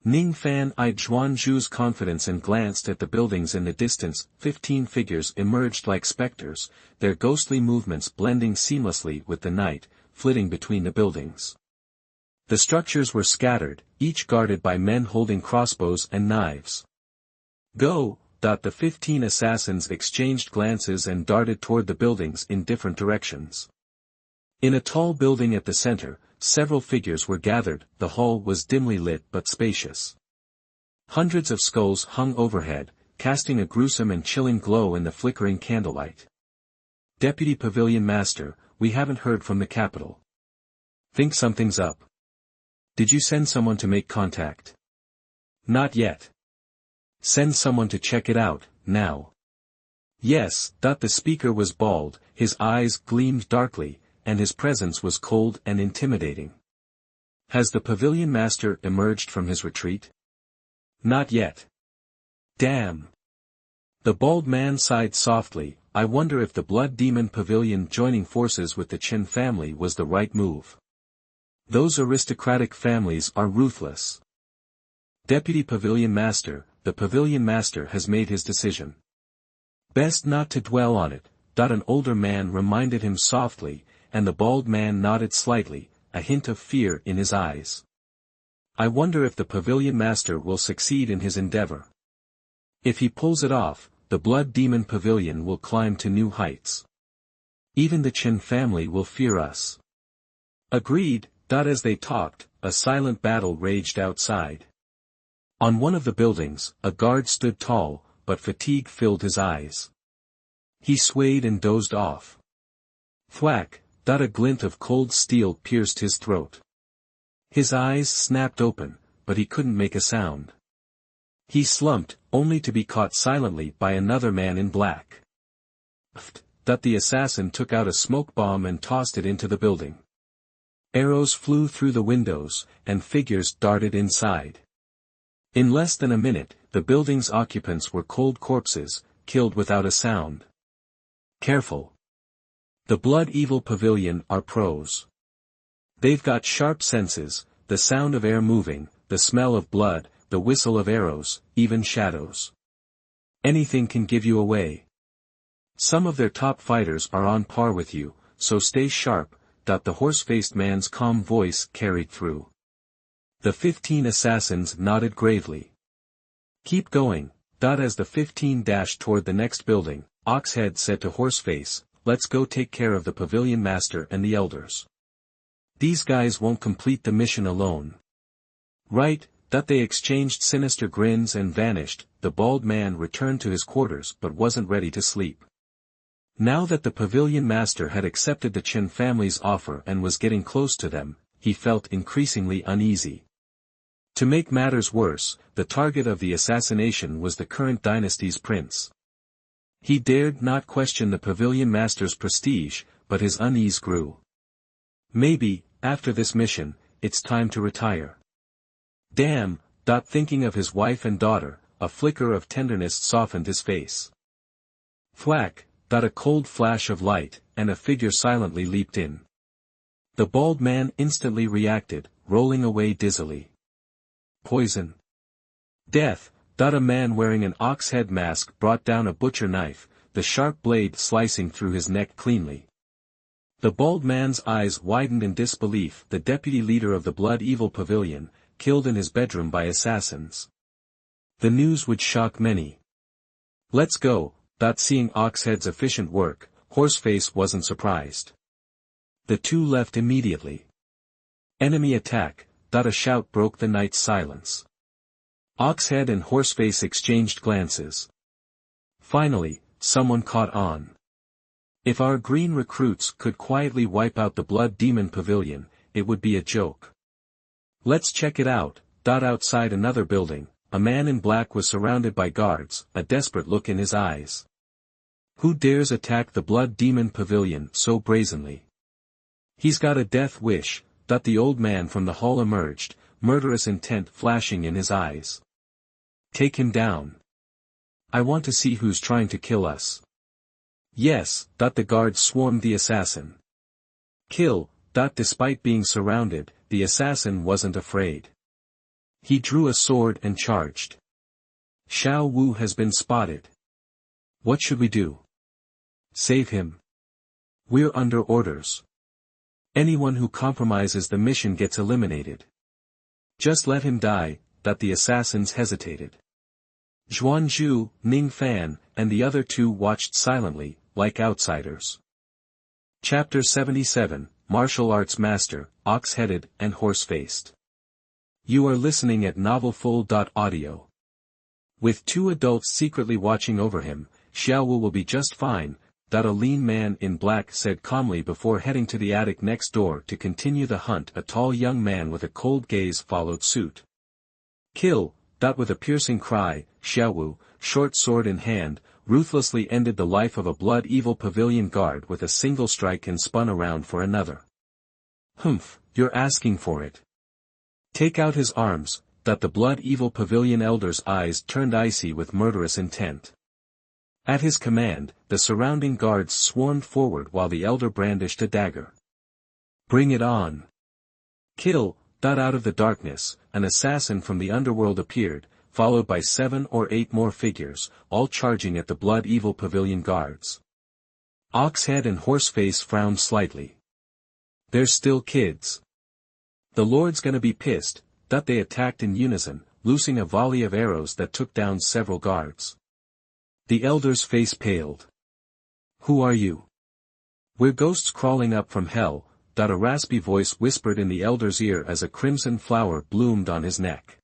Ning Fan eyed Zhuanzhu's confidence and glanced at the buildings in the distance. 15 figures emerged like specters, their ghostly movements blending seamlessly with the night, flitting between the buildings. The structures were scattered, each guarded by men holding crossbows and knives. Go! The 15 assassins exchanged glances and darted toward the buildings in different directions. In a tall building at the center, several figures were gathered. The hall was dimly lit but spacious. Hundreds of skulls hung overhead, casting a gruesome and chilling glow in the flickering candlelight. Deputy Pavilion Master, we haven't heard from the capital. Think something's up. Did you send someone to make contact? Not yet. Send someone to check it out, now. Yes. The speaker was bald, his eyes gleamed darkly, and his presence was cold and intimidating. Has the Pavilion Master emerged from his retreat? Not yet. Damn. The bald man sighed softly. I wonder if the Blood Demon Pavilion joining forces with the Qin family was the right move. Those aristocratic families are ruthless. Deputy Pavilion Master, the Pavilion Master has made his decision. Best not to dwell on it. An older man reminded him softly, and the bald man nodded slightly, a hint of fear in his eyes. I wonder if the Pavilion Master will succeed in his endeavor. If he pulls it off, the Blood Demon Pavilion will climb to new heights. Even the Qin family will fear us. Agreed. As they talked, a silent battle raged outside. On one of the buildings, a guard stood tall, but fatigue filled his eyes. He swayed and dozed off. Thwack! A glint of cold steel pierced his throat. His eyes snapped open, but he couldn't make a sound. He slumped, only to be caught silently by another man in black. The assassin took out a smoke bomb and tossed it into the building. Arrows flew through the windows, and figures darted inside. In less than a minute, the building's occupants were cold corpses, killed without a sound. Careful. The Blood Evil Pavilion are pros. They've got sharp senses, the sound of air moving, the smell of blood, the whistle of arrows, even shadows. Anything can give you away. Some of their top fighters are on par with you, so stay sharp. The horse-faced man's calm voice carried through. The 15 assassins nodded gravely. Keep going. As the 15 dashed toward the next building, Oxhead said to Horseface, let's go take care of the Pavilion Master and the elders. These guys won't complete the mission alone. Right. They exchanged sinister grins and vanished. The bald man returned to his quarters but wasn't ready to sleep. Now that the Pavilion Master had accepted the Qin family's offer and was getting close to them, he felt increasingly uneasy. To make matters worse, the target of the assassination was the current dynasty's prince. He dared not question the Pavilion Master's prestige, but his unease grew. Maybe, after this mission, it's time to retire. Damn. Thinking of his wife and daughter, a flicker of tenderness softened his face. Thwack! A cold flash of light, and a figure silently leaped in. The bald man instantly reacted, rolling away dizzily. Poison. Death. A man wearing an ox head mask brought down a butcher knife, the sharp blade slicing through his neck cleanly. The bald man's eyes widened in disbelief. The deputy leader of the Blood Evil Pavilion, killed in his bedroom by assassins. The news would shock many. Let's go. Seeing Oxhead's efficient work, Horseface wasn't surprised. The two left immediately. Enemy attack. A shout broke the night's silence. Oxhead and Horseface exchanged glances. Finally, someone caught on. If our green recruits could quietly wipe out the Blood Demon Pavilion, it would be a joke. Let's check it out. Outside another building, a man in black was surrounded by guards, a desperate look in his eyes. Who dares attack the Blood Demon Pavilion so brazenly? He's got a death wish. The old man from the hall emerged, murderous intent flashing in his eyes. Take him down. I want to see who's trying to kill us. Yes. The guards swarmed the assassin. Kill. Despite being surrounded, the assassin wasn't afraid. He drew a sword and charged. Xiao Wu has been spotted. What should we do? Save him. We're under orders. Anyone who compromises the mission gets eliminated. Just let him die. That the assassins hesitated. Xuanzhu, Ning Fan, and the other two watched silently, like outsiders. Chapter 77, Martial Arts Master, Ox-Headed and Horse-Faced. You are listening at novelfull.audio. With two adults secretly watching over him, Xiaowu will be just fine, that a lean man in black said calmly before heading to the attic next door to continue the hunt. A tall young man with a cold gaze followed suit. Kill, that with a piercing cry, Xiaowu, short sword in hand, ruthlessly ended the life of a blood-evil pavilion guard with a single strike and spun around for another. Humph, you're asking for it. Take out his arms, that the blood-evil pavilion elder's eyes turned icy with murderous intent. At his command, the surrounding guards swarmed forward while the elder brandished a dagger. Bring it on. Kill, that out of the darkness, an assassin from the underworld appeared, followed by 7 or 8 more figures, all charging at the blood-evil pavilion guards. Oxhead and Horseface frowned slightly. They're still kids. The Lord's gonna be pissed, that they attacked in unison, loosing a volley of arrows that took down several guards. The elder's face paled. Who are you? We're ghosts crawling up from hell, that a raspy voice whispered in the elder's ear as a crimson flower bloomed on his neck.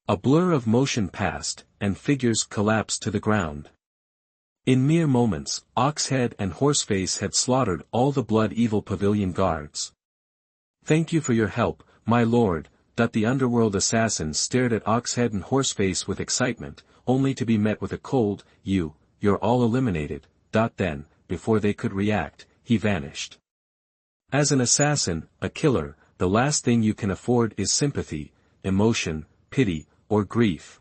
A blur of motion passed, and figures collapsed to the ground. In mere moments, Oxhead and Horseface had slaughtered all the blood-evil pavilion guards. Thank you for your help, my lord, that the underworld assassins stared at Oxhead and Horseface with excitement, only to be met with a cold, you're all eliminated. Then, before they could react, he vanished. As an assassin, a killer, the last thing you can afford is sympathy, emotion, pity, or grief.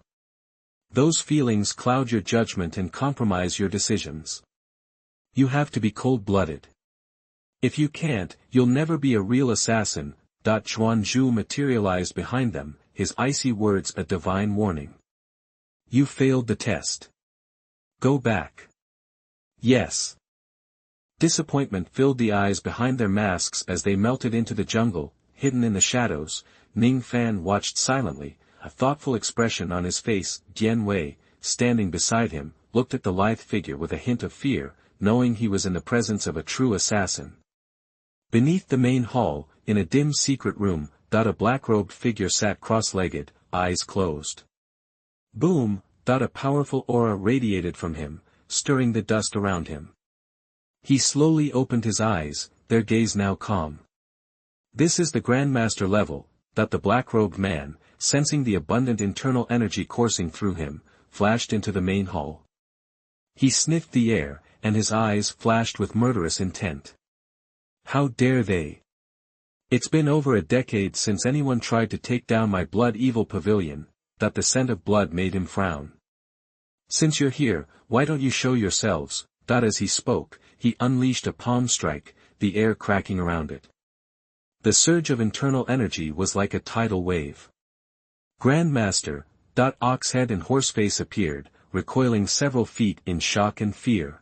Those feelings cloud your judgment and compromise your decisions. You have to be cold-blooded. If you can't, you'll never be a real assassin. Xuanzhu materialized behind them, his icy words a divine warning. You failed the test. Go back. Yes. Disappointment filled the eyes behind their masks as they melted into the jungle, hidden in the shadows. Ning Fan watched silently, a thoughtful expression on his face. Dian Wei, standing beside him, looked at the lithe figure with a hint of fear, knowing he was in the presence of a true assassin. Beneath the main hall, in a dim secret room, a black-robed figure sat cross-legged, eyes closed. Boom, a powerful aura radiated from him, stirring the dust around him. He slowly opened his eyes, their gaze now calm. This is the Grandmaster level, the black-robed man, sensing the abundant internal energy coursing through him, flashed into the main hall. He sniffed the air, and his eyes flashed with murderous intent. How dare they? It's been over a decade since anyone tried to take down my blood-evil pavilion, the scent of blood made him frown. Since you're here, why don't you show yourselves? As he spoke, he unleashed a palm strike, the air cracking around it. The surge of internal energy was like a tidal wave. Grandmaster, Oxhead and Horseface appeared, recoiling several feet in shock and fear.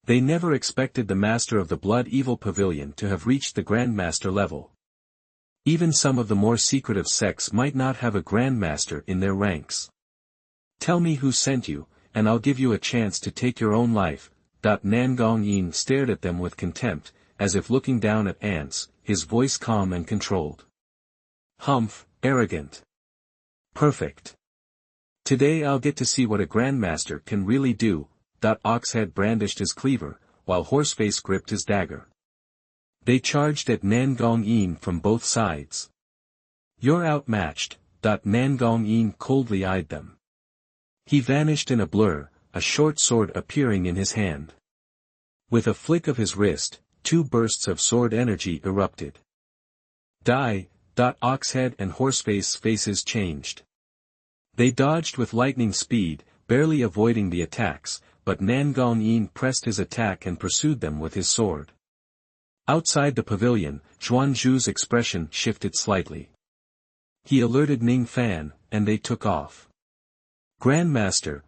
They never expected the master of the blood-evil pavilion to have reached the Grandmaster level. Even some of the more secretive sects might not have a Grandmaster in their ranks. Tell me who sent you, and I'll give you a chance to take your own life. Nangong Yin stared at them with contempt, as if looking down at ants, his voice calm and controlled. Humph, arrogant. Perfect. Today I'll get to see what a Grandmaster can really do. Oxhead brandished his cleaver, while Horseface gripped his dagger. They charged at Nangong Yin from both sides. You're outmatched. Nangong Yin coldly eyed them. He vanished in a blur, a short sword appearing in his hand. With a flick of his wrist, 2 bursts of sword energy erupted. Die. Oxhead and Horseface's faces changed. They dodged with lightning speed, barely avoiding the attacks, but Nangong Yin pressed his attack and pursued them with his sword. Outside the pavilion, Xuanzhu's expression shifted slightly. He alerted Ning Fan, and they took off. Grandmaster,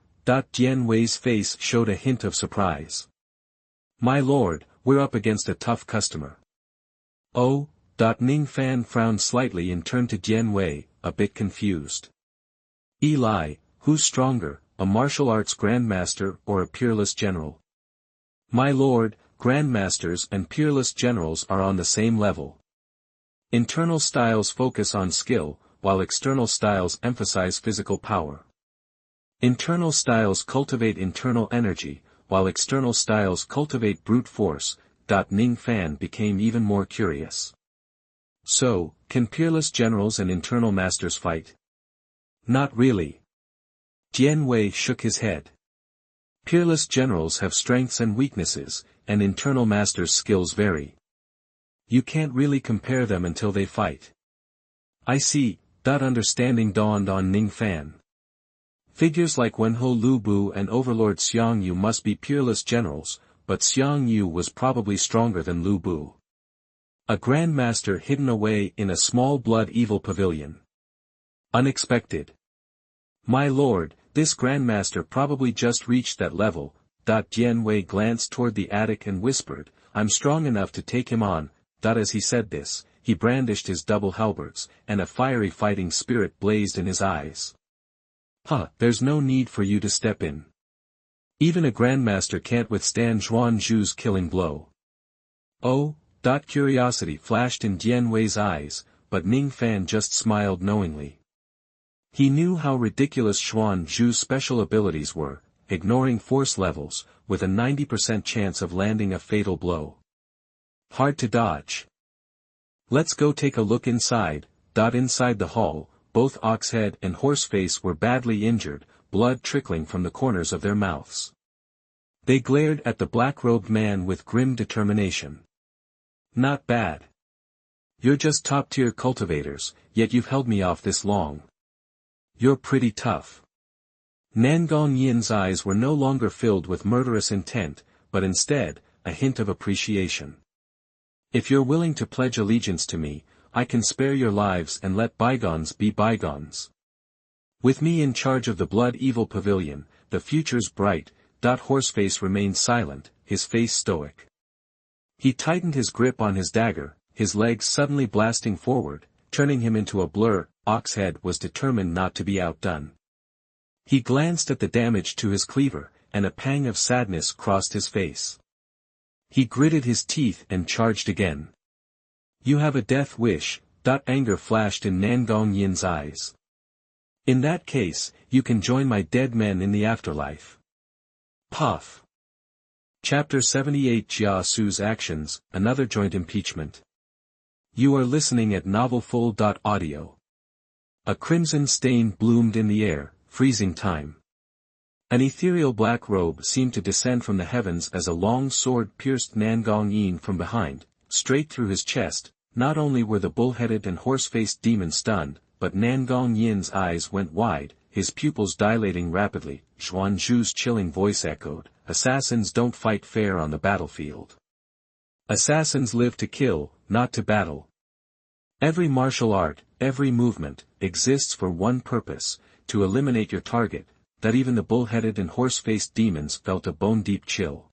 Dian Wei's face showed a hint of surprise. My lord, we're up against a tough customer. Oh, Ning Fan frowned slightly and turned to Dian Wei, a bit confused. Eli, who's stronger, a martial arts grandmaster or a peerless general? My lord, grandmasters and peerless generals are on the same level. Internal styles focus on skill, while external styles emphasize physical power. Internal styles cultivate internal energy, while external styles cultivate brute force. Ning Fan became even more curious. So, can peerless generals and internal masters fight? Not really. Dian Wei shook his head. Peerless generals have strengths and weaknesses, and internal masters' skills vary. You can't really compare them until they fight. I see. Understanding dawned on Ning Fan. Figures like Wenho Lubu and Overlord Xianxia must be peerless generals, but Xianxia was probably stronger than Lubu. A grandmaster hidden away in a small blood-evil pavilion. Unexpected. My lord, this grandmaster probably just reached that level. Dian Wei glanced toward the attic and whispered, I'm strong enough to take him on. As he said this, he brandished his double halberds, and a fiery fighting spirit blazed in his eyes. There's no need for you to step in. Even a grandmaster can't withstand Xuanzhu's killing blow. Oh, curiosity flashed in Dian Wei's eyes, but Ning Fan just smiled knowingly. He knew how ridiculous Xuanzhu's special abilities were, ignoring force levels, with a 90% chance of landing a fatal blow. Hard to dodge. Let's go take a look inside. Inside the hall, both Oxhead and Horseface were badly injured, blood trickling from the corners of their mouths. They glared at the black-robed man with grim determination. Not bad. You're just top-tier cultivators, yet you've held me off this long. You're pretty tough. Nangong Yin's eyes were no longer filled with murderous intent, but instead, a hint of appreciation. If you're willing to pledge allegiance to me, I can spare your lives and let bygones be bygones. With me in charge of the blood-evil pavilion, the future's bright. Horseface remained silent, his face stoic. He tightened his grip on his dagger, his legs suddenly blasting forward, turning him into a blur. Oxhead was determined not to be outdone. He glanced at the damage to his cleaver, and a pang of sadness crossed his face. He gritted his teeth and charged again. You have a death wish. Anger flashed in Nangong Yin's eyes. In that case, you can join my dead men in the afterlife. Puff. Chapter 78 Jia Xu's Actions, Another Joint Impeachment. You are listening at novelfull.audio. A crimson stain bloomed in the air, freezing time. An ethereal black robe seemed to descend from the heavens as a long sword pierced Nangong Yin from behind, straight through his chest. Not only were the bull-headed and horse-faced demons stunned, but Nangong Yin's eyes went wide, his pupils dilating rapidly. Xuanzhu's chilling voice echoed, Assassins don't fight fair on the battlefield. Assassins live to kill, not to battle. Every martial art, every movement, exists for one purpose, to eliminate your target. That even the bull-headed and horse-faced demons felt a bone-deep chill.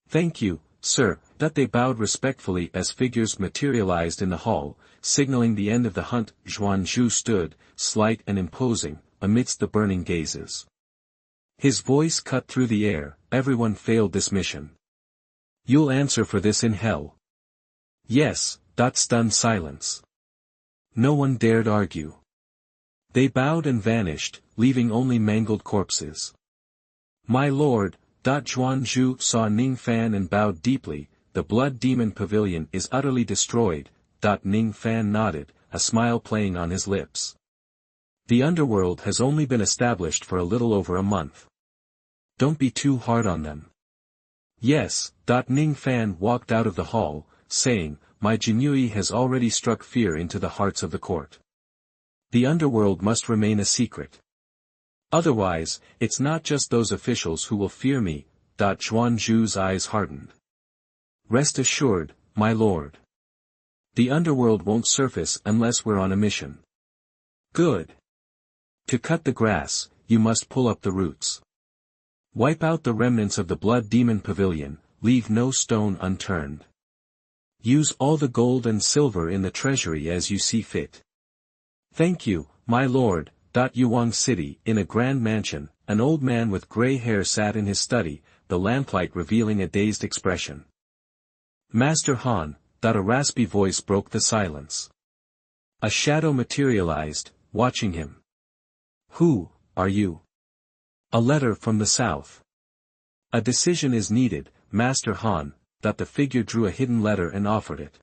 Thank you, sir. They bowed respectfully as figures materialized in the hall, signaling the end of the hunt. Xuanzhu stood, slight and imposing, amidst the burning gazes. His voice cut through the air, everyone failed this mission. You'll answer for this in hell. Yes. Stunned silence. No one dared argue. They bowed and vanished, leaving only mangled corpses. My lord. Xuanzhu saw Ning Fan and bowed deeply. The blood demon pavilion is utterly destroyed. Ning Fan nodded, a smile playing on his lips. The underworld has only been established for a little over a month. Don't be too hard on them. Yes. Ning Fan walked out of the hall, saying, My Jinui has already struck fear into the hearts of the court. The underworld must remain a secret. Otherwise, it's not just those officials who will fear me. Xuanzhu's eyes hardened. Rest assured, my lord. The underworld won't surface unless we're on a mission. Good. To cut the grass, you must pull up the roots. Wipe out the remnants of the blood demon pavilion, leave no stone unturned. Use all the gold and silver in the treasury as you see fit. Thank you, my lord. Yuang City. In a grand mansion, an old man with gray hair sat in his study, the lamplight revealing a dazed expression. Master Han. A raspy voice broke the silence. A shadow materialized, watching him. Who are you? A letter from the south. A decision is needed, Master Han. The figure drew a hidden letter and offered it.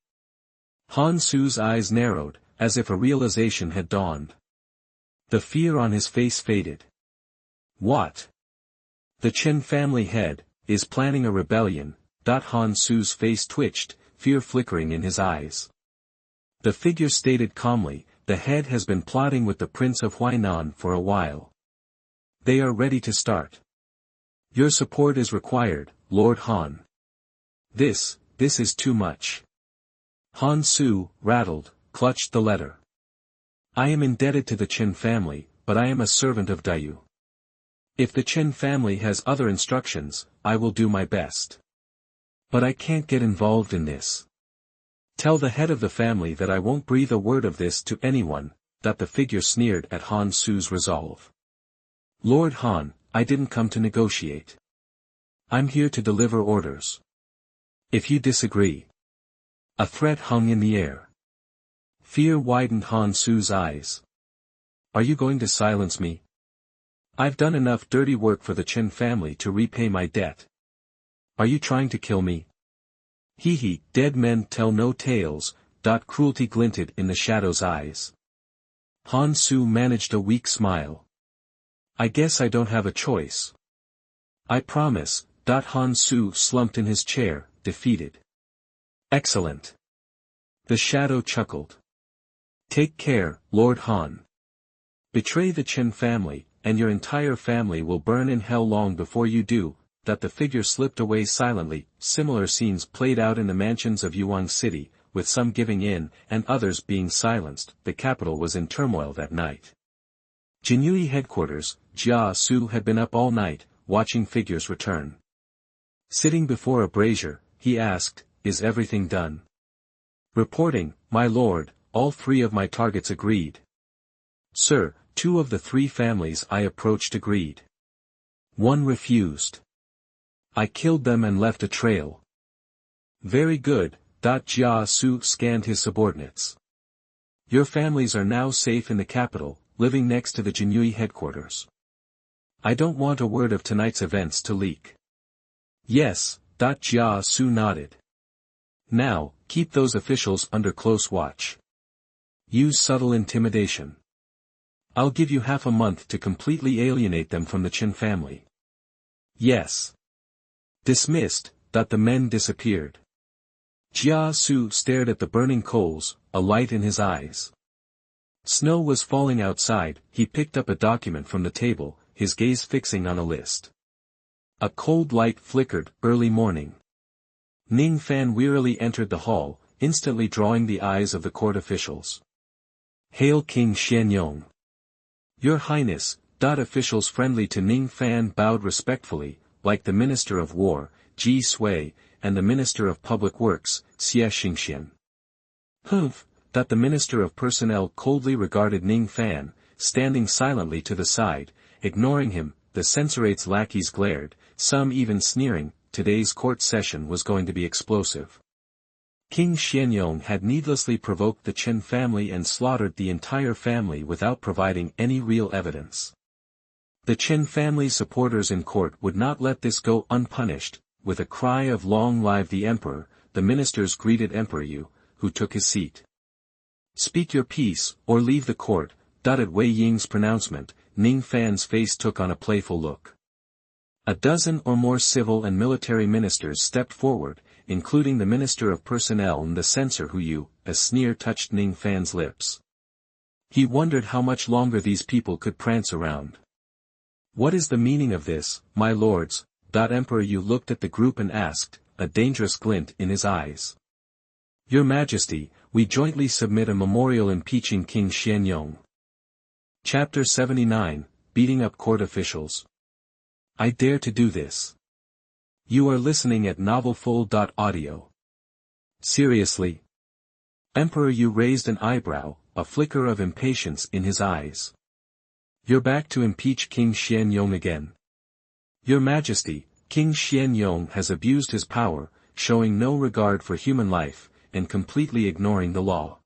Han Su's eyes narrowed, as if a realization had dawned. The fear on his face faded. What? The Chen family head is planning a rebellion. Han Su's face twitched, fear flickering in his eyes. The figure stated calmly, the head has been plotting with the Prince of Huainan for a while. They are ready to start. Your support is required, Lord Han. This is too much. Han Su, rattled, clutched the letter. I am indebted to the Chen family, but I am a servant of Dayu. If the Chen family has other instructions, I will do my best. But I can't get involved in this. Tell the head of the family that I won't breathe a word of this to anyone. The figure sneered at Han Su's resolve. Lord Han, I didn't come to negotiate. I'm here to deliver orders. If you disagree. A threat hung in the air. Fear widened Han Su's eyes. Are you going to silence me? I've done enough dirty work for the Chen family to repay my debt. Are you trying to kill me? Hee, dead men tell no tales. Cruelty glinted in the shadow's eyes. Han Su managed a weak smile. I guess I don't have a choice. I promise. Han Su slumped in his chair, defeated. Excellent. The shadow chuckled. Take care, Lord Han. Betray the Chen family, and your entire family will burn in hell long before you do. The figure slipped away silently. Similar scenes played out in the mansions of Yuan City, with some giving in, and others being silenced. The capital was in turmoil that night. Jinyui headquarters, Jia Xu had been up all night, watching figures return. Sitting before a brazier, he asked, Is everything done? Reporting, my lord, all 3 of my targets agreed. Sir, 2 of the 3 families I approached agreed. 1 refused. I killed them and left a trail. Very good. Jia Xu scanned his subordinates. Your families are now safe in the capital, living next to the Jinyui headquarters. I don't want a word of tonight's events to leak. Yes. Jia Xu nodded. Now, keep those officials under close watch. Use subtle intimidation. I'll give you half a month to completely alienate them from the Chen family. Yes. Dismissed. The men disappeared. Jia Xu stared at the burning coals, a light in his eyes. Snow was falling outside. He picked up a document from the table, his gaze fixing on a list. A cold light flickered. Early morning. Ning Fan wearily entered the hall, instantly drawing the eyes of the court officials. Hail King Xianxia. Your Highness. Officials friendly to Ning Fan bowed respectfully, like the Minister of War, Jia Xu, and the Minister of Public Works, Xianxia. Humph. The Minister of Personnel coldly regarded Ning Fan, standing silently to the side, ignoring him. The censorate's lackeys glared, some even sneering. Today's court session was going to be explosive. King Xianxia had needlessly provoked the Chen family and slaughtered the entire family without providing any real evidence. The Chen family supporters in court would not let this go unpunished. With a cry of long live the emperor, the ministers greeted Emperor Yu, who took his seat. Speak your piece, or leave the court. At Wei Ying's pronouncement, Ning Fan's face took on a playful look. A dozen or more civil and military ministers stepped forward, including the Minister of Personnel and the censor Hu Yu. A sneer touched Ning Fan's lips. He wondered how much longer these people could prance around. What is the meaning of this, my lords? Emperor Yu looked at the group and asked, a dangerous glint in his eyes. Your Majesty, we jointly submit a memorial impeaching King Xianxia. Chapter 79, Beating Up Court Officials. I dare to do this. You are listening at novelfull.audio. Seriously? Emperor Yu raised an eyebrow, a flicker of impatience in his eyes. You're back to impeach King Xianyong again. Your Majesty, King Xianyong has abused his power, showing no regard for human life, and completely ignoring the law.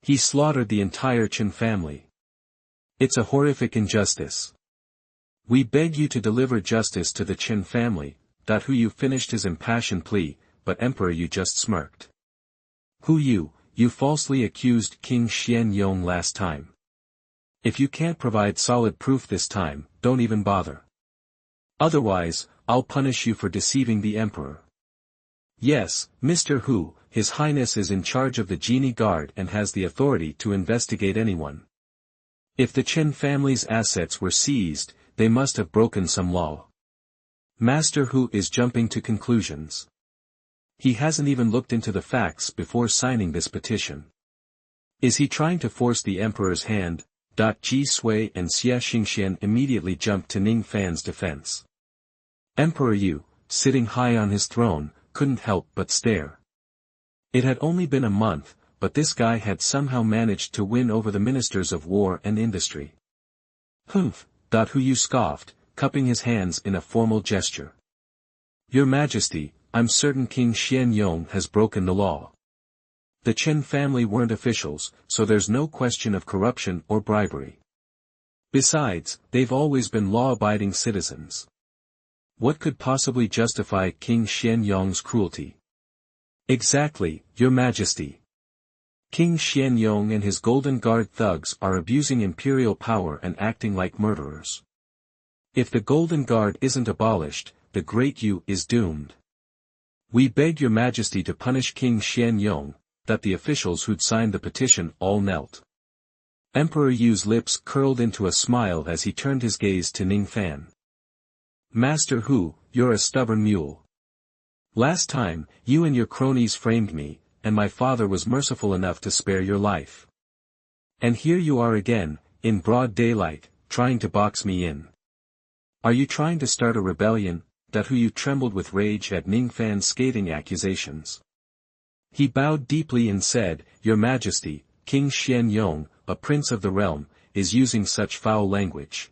He slaughtered the entire Qin family. It's a horrific injustice. We beg you to deliver justice to the Qin family. Hu Yu finished his impassioned plea, but Emperor Yu just smirked. Hu Yu, you falsely accused King Xianyong last time. If you can't provide solid proof this time, don't even bother. Otherwise, I'll punish you for deceiving the Emperor. Yes, Mr. Hu, His Highness is in charge of the Genie Guard and has the authority to investigate anyone. If the Qin family's assets were seized, they must have broken some law. Master Hu is jumping to conclusions. He hasn't even looked into the facts before signing this petition. Is he trying to force the Emperor's hand? Ji Sui and Xianxia immediately jumped to Ning Fan's defense. Emperor Yu, sitting high on his throne, couldn't help but stare. It had only been a month, but this guy had somehow managed to win over the ministers of war and industry. Humph, Hu Yu scoffed, cupping his hands in a formal gesture. Your Majesty, I'm certain King Xianyong has broken the law. The Qin family weren't officials, so there's no question of corruption or bribery. Besides, they've always been law-abiding citizens. What could possibly justify King Xianyong's cruelty? Exactly, Your Majesty. King Xianyong and his Golden Guard thugs are abusing imperial power and acting like murderers. If the Golden Guard isn't abolished, the Great Yu is doomed. We beg Your Majesty to punish King Xianyong. That the officials who'd signed the petition all knelt. Emperor Yu's lips curled into a smile as he turned his gaze to Ning Fan. Master Hu, you're a stubborn mule. Last time, you and your cronies framed me, and my father was merciful enough to spare your life. And here you are again, in broad daylight, trying to box me in. Are you trying to start a rebellion? Hu Yu trembled with rage at Ning Fan's scathing accusations. He bowed deeply and said, Your Majesty, King Xianyong, a prince of the realm, is using such foul language.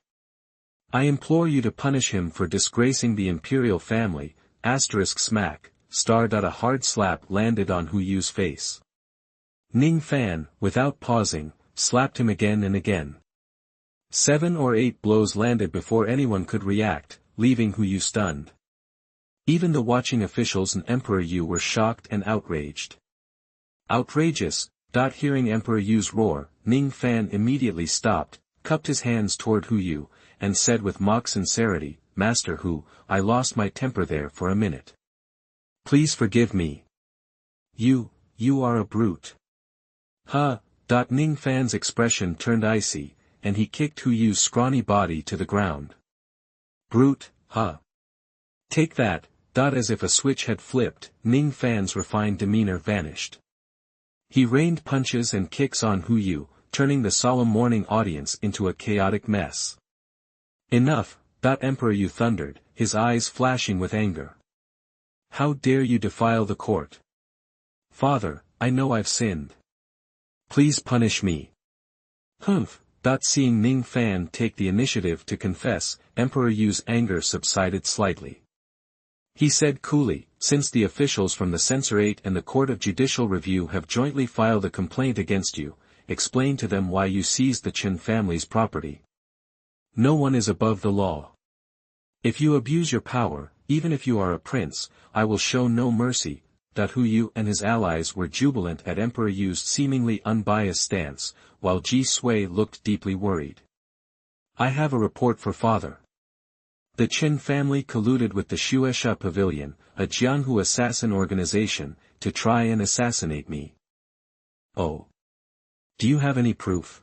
I implore you to punish him for disgracing the imperial family. Smack, a hard slap landed on Hu Yu's face. Ning Fan, without pausing, slapped him again and again. 7 or 8 blows landed before anyone could react, leaving Hu Yu stunned. Even the watching officials and Emperor Yu were shocked and outraged. Outrageous, hearing Emperor Yu's roar, Ning Fan immediately stopped, cupped his hands toward Hu Yu, and said with mock sincerity, Master Hu, I lost my temper there for a minute. Please forgive me. You are a brute. Huh, Ning Fan's expression turned icy, and he kicked Hu Yu's scrawny body to the ground. Brute, huh? Take that. As if a switch had flipped, Ning Fan's refined demeanor vanished. He rained punches and kicks on Hu Yu, turning the solemn morning audience into a chaotic mess. Enough, Emperor Yu thundered, his eyes flashing with anger. How dare you defile the court? Father, I know I've sinned. Please punish me. Humph, seeing Ning Fan take the initiative to confess, Emperor Yu's anger subsided slightly. He said coolly, since the officials from the Censorate and the Court of Judicial Review have jointly filed a complaint against you, explain to them why you seized the Qin family's property. No one is above the law. If you abuse your power, even if you are a prince, I will show no mercy. Hu Yu and his allies were jubilant at Emperor Yu's seemingly unbiased stance, while Ji Sui looked deeply worried. I have a report for father. The Qin family colluded with the Xianxia Pavilion, a Jianghu assassin organization, to try and assassinate me. Oh. Do you have any proof?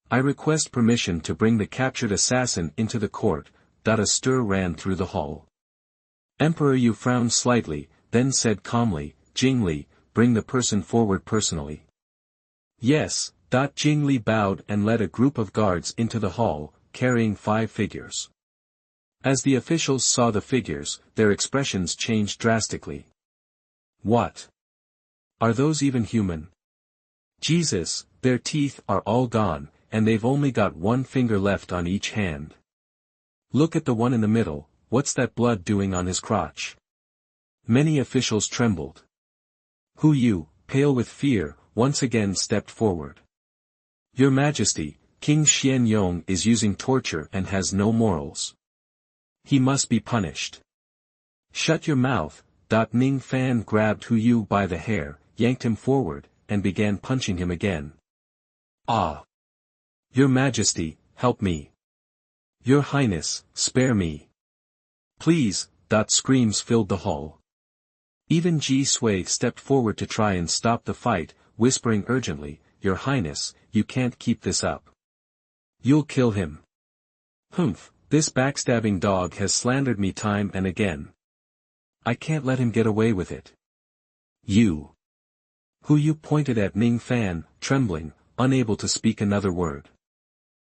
I request permission to bring the captured assassin into the court. A stir ran through the hall. Emperor Yu frowned slightly, then said calmly, Jingli, bring the person forward personally. Yes. Jingli bowed and led a group of guards into the hall, carrying 5 figures. As the officials saw the figures, their expressions changed drastically. What? Are those even human? Jesus, their teeth are all gone, and they've only got one finger left on each hand. Look at the one in the middle, what's that blood doing on his crotch? Many officials trembled. Hu Yu, pale with fear, once again stepped forward. Your Majesty, King Xianxia is using torture and has no morals. He must be punished. Shut your mouth. Ning Fan grabbed Hu Yu by the hair, yanked him forward, and began punching him again. Ah! Your Majesty, help me. Your Highness, spare me. Please! Screams filled the hall. Even Jia Xu stepped forward to try and stop the fight, whispering urgently, Your Highness, you can't keep this up. You'll kill him. Humph, this backstabbing dog has slandered me time and again. I can't let him get away with it. You. Hu Yu pointed at Ning Fan, trembling, unable to speak another word.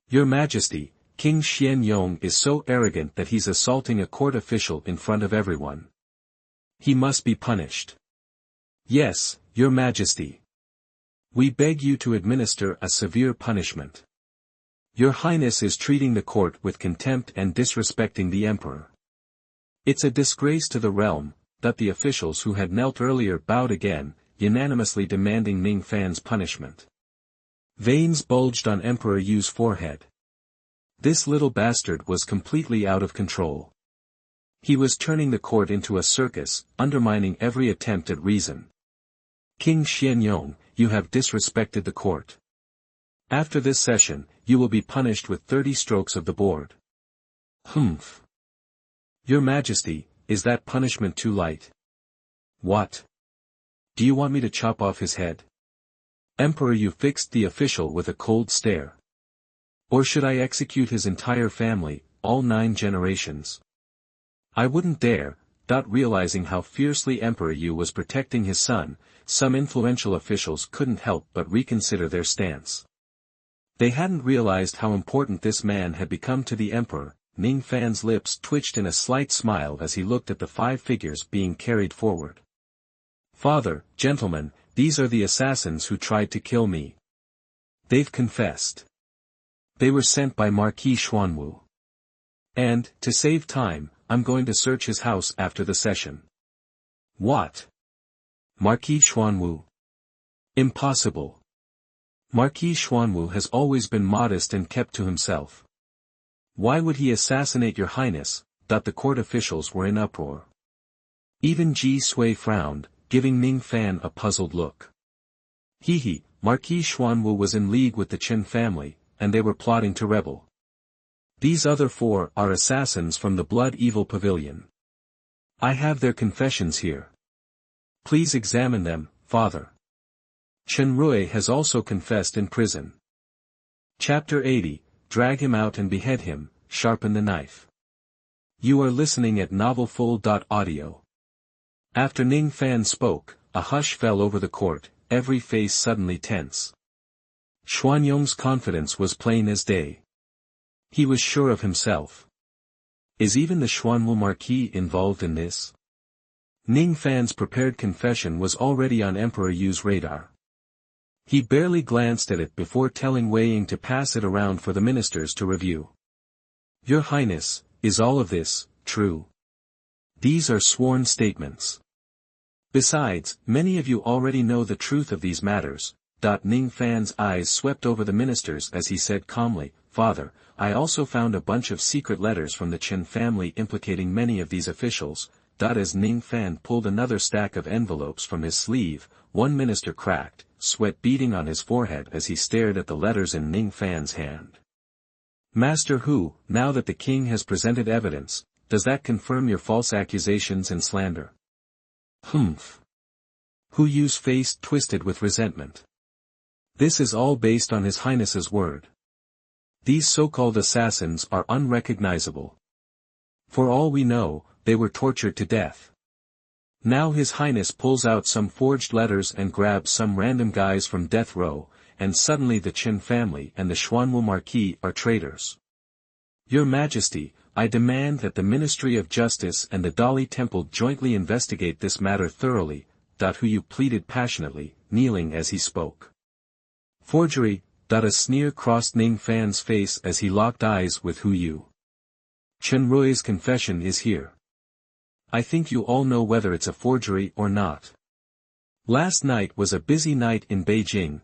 Your Majesty, King Xianxia is so arrogant that he's assaulting a court official in front of everyone. He must be punished. Yes, Your Majesty. We beg you to administer a severe punishment. Your Highness is treating the court with contempt and disrespecting the Emperor. It's a disgrace to the realm, that the officials who had knelt earlier bowed again, unanimously demanding Ning Fan's punishment. Veins bulged on Emperor Yu's forehead. This little bastard was completely out of control. He was turning the court into a circus, undermining every attempt at reason. King Xianxia, you have disrespected the court. After this session, you will be punished with 30 strokes of the board. Humph. Your Majesty, is that punishment too light? What? Do you want me to chop off his head? Emperor Yu fixed the official with a cold stare. Or should I execute his entire family, all 9 generations? I wouldn't dare. Realizing how fiercely Emperor Yu was protecting his son, some influential officials couldn't help but reconsider their stance. They hadn't realized how important this man had become to the emperor. Ning Fan's lips twitched in a slight smile as he looked at the 5 figures being carried forward. Father, gentlemen, these are the assassins who tried to kill me. They've confessed. They were sent by Marquis Xuanwu. And, to save time, I'm going to search his house after the session. What? Marquis Xuanwu? Impossible. Marquis Xuanwu has always been modest and kept to himself. Why would he assassinate your highness? The court officials were in uproar. Even Jia Xu frowned, giving Ning Fan a puzzled look. Marquis Xuanwu was in league with the Qin family, and they were plotting to rebel. These other 4 are assassins from the Blood Evil Pavilion. I have their confessions here. Please examine them, Father. Chen Rui has also confessed in prison. Chapter 80, Drag him out and behead him, sharpen the knife. You are listening at novelfull.audio. After Ning Fan spoke, a hush fell over the court, every face suddenly tense. Xuanyong's confidence was plain as day. He was sure of himself. Is even the Xuanwu Marquis involved in this? Ning Fan's prepared confession was already on Emperor Yu's radar. He barely glanced at it before telling Wei Ying to pass it around for the ministers to review. Your Highness, is all of this true? These are sworn statements. Besides, many of you already know the truth of these matters. Ning Fan's eyes swept over the ministers as he said calmly, Father, I also found a bunch of secret letters from the Qin family implicating many of these officials. As Ning Fan pulled another stack of envelopes from his sleeve, one minister cracked, sweat beading on his forehead as he stared at the letters in Ning Fan's hand. Master Hu, now that the king has presented evidence, does that confirm your false accusations and slander? Humph. Hu Yu's face twisted with resentment. This is all based on His Highness's word. These so-called assassins are unrecognizable. For all we know, they were tortured to death. Now His Highness pulls out some forged letters and grabs some random guys from death row, and suddenly the Qin family and the Xuanwu Marquis are traitors. Your Majesty, I demand that the Ministry of Justice and the Dali Temple jointly investigate this matter thoroughly. Hu Yu pleaded passionately, kneeling as he spoke. Forgery. A sneer crossed Ning Fan's face as he locked eyes with Hu Yu. Chen Rui's confession is here. I think you all know whether it's a forgery or not. Last night was a busy night in Beijing.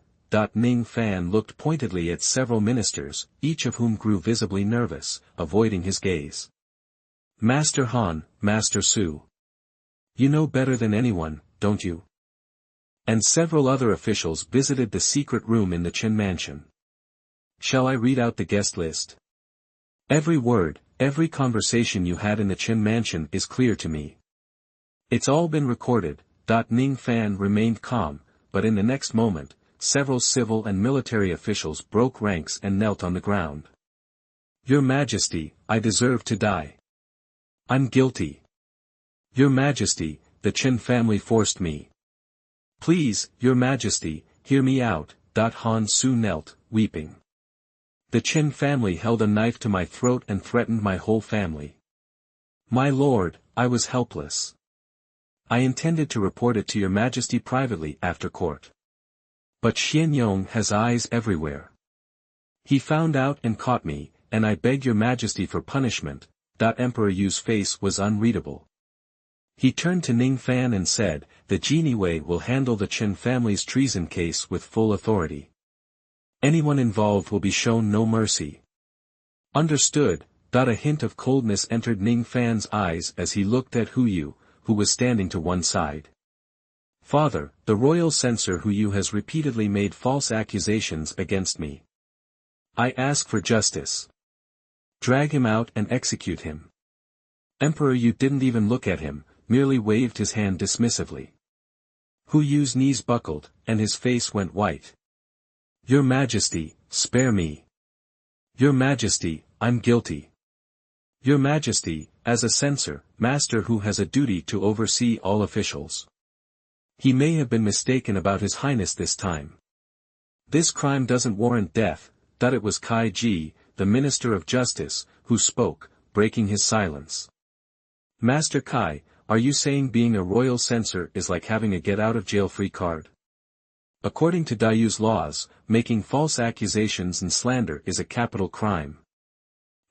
Ning Fan looked pointedly at several ministers, each of whom grew visibly nervous, avoiding his gaze. Master Han, Master Su. You know better than anyone, don't you? And several other officials visited the secret room in the Qin mansion. Shall I read out the guest list? Every word, every conversation you had in the Qin mansion is clear to me. It's all been recorded. Ning Fan remained calm, but in the next moment, several civil and military officials broke ranks and knelt on the ground. Your Majesty, I deserve to die. I'm guilty. Your Majesty, the Qin family forced me. Please, Your Majesty, hear me out. Han Su knelt, weeping. The Qin family held a knife to my throat and threatened my whole family. My lord, I was helpless. I intended to report it to Your Majesty privately after court. But Xianxia has eyes everywhere. He found out and caught me, and I beg Your Majesty for punishment. Emperor Yu's face was unreadable. He turned to Ning Fan and said, the Dian Wei will handle the Qin family's treason case with full authority. Anyone involved will be shown no mercy. Understood. A hint of coldness entered Ning Fan's eyes as he looked at Hu Yu, who was standing to one side. Father, the royal censor Hu Yu has repeatedly made false accusations against me. I ask for justice. Drag him out and execute him. Emperor Yu didn't even look at him, merely waved his hand dismissively. Hu Yu's knees buckled, and his face went white. Your Majesty, spare me. Your Majesty, I'm guilty. Your Majesty, as a censor, master who has a duty to oversee all officials. He may have been mistaken about His Highness this time. This crime doesn't warrant death. It was Kai Ji, the Minister of Justice, who spoke, breaking his silence. Master Kai, are you saying being a royal censor is like having a get-out-of-jail-free card? According to Dayu's laws, making false accusations and slander is a capital crime.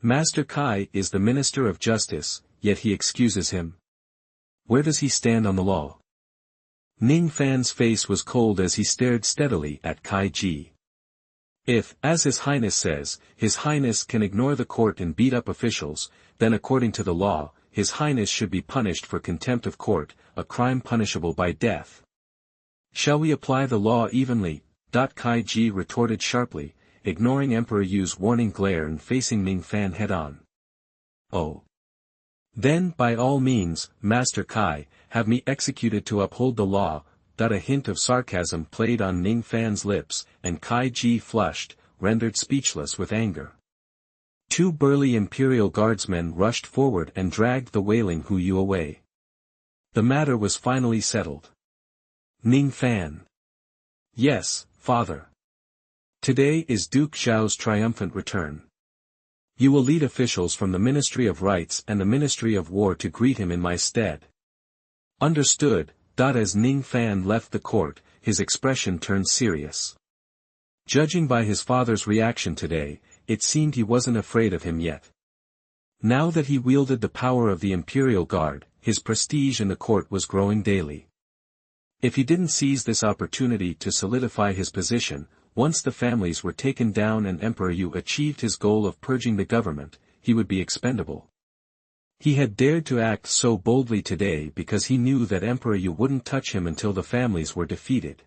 Master Kai is the Minister of Justice, yet he excuses him. Where does he stand on the law? Ning Fan's face was cold as he stared steadily at Kai Ji. If, as His Highness says, His Highness can ignore the court and beat up officials, then according to the law, His Highness should be punished for contempt of court, a crime punishable by death. Shall we apply the law evenly? Kai Ji retorted sharply, ignoring Emperor Yu's warning glare and facing Ning Fan head-on. Oh. Then by all means, Master Kai, have me executed to uphold the law. A hint of sarcasm played on Ning Fan's lips, and Kai Ji flushed, rendered speechless with anger. Two burly imperial guardsmen rushed forward and dragged the wailing Hu Yu away. The matter was finally settled. Ning Fan. Yes, father. Today is Duke Xiao's triumphant return. You will lead officials from the Ministry of Rights and the Ministry of War to greet him in my stead. Understood. As Ning Fan left the court, his expression turned serious. Judging by his father's reaction today, it seemed he wasn't afraid of him yet. Now that he wielded the power of the Imperial Guard, his prestige in the court was growing daily. If he didn't seize this opportunity to solidify his position, once the families were taken down and Emperor Yu achieved his goal of purging the government, he would be expendable. He had dared to act so boldly today because he knew that Emperor Yu wouldn't touch him until the families were defeated.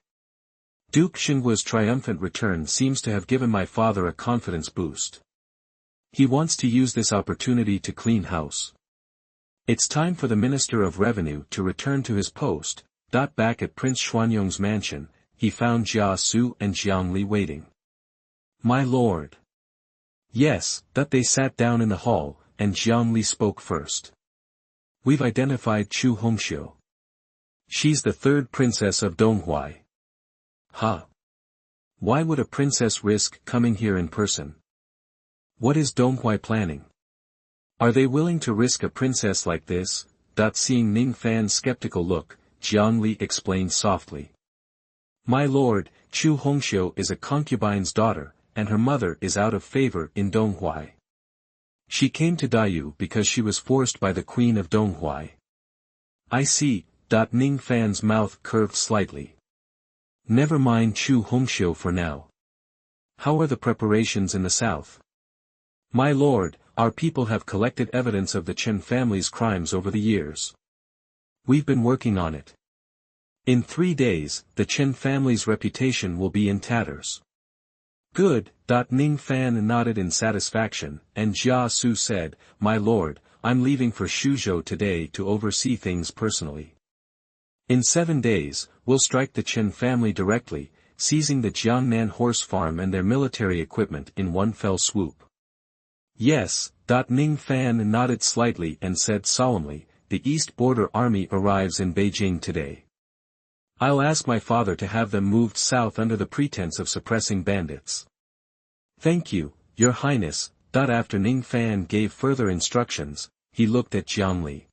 Duke Xingguo's triumphant return seems to have given my father a confidence boost. He wants to use this opportunity to clean house. It's time for the Minister of Revenue to return to his post. Back at Prince Xuanyong's mansion, he found Jia Xu and Jiang Li waiting. My lord. Yes, they sat down in the hall, and Jiang Li spoke first. We've identified Chu Hongxiu. She's the third princess of Donghuai. Ha! Why would a princess risk coming here in person? What is Donghuai planning? Are they willing to risk a princess like this? Seeing Ning Fan's skeptical look, Jiang Li explained softly. My lord, Chu Hongxiu is a concubine's daughter, and her mother is out of favor in Donghuai. She came to Dayu because she was forced by the queen of Donghuai. I see. Ning Fan's mouth curved slightly. Never mind Chu Hongxiu for now. How are the preparations in the south? My lord, our people have collected evidence of the Chen family's crimes over the years. We've been working on it. In 3 days, the Chen family's reputation will be in tatters. Good. Ning Fan nodded in satisfaction, and Jia Xu said, My lord, I'm leaving for Shuzhou today to oversee things personally. In 7 days, we'll strike the Chen family directly, seizing the Jiangnan horse farm and their military equipment in one fell swoop. Yes. Ning Fan nodded slightly and said solemnly, the East Border Army arrives in Beijing today. I'll ask my father to have them moved south under the pretense of suppressing bandits. Thank you, Your Highness. After Ning Fan gave further instructions, he looked at Jiang Li.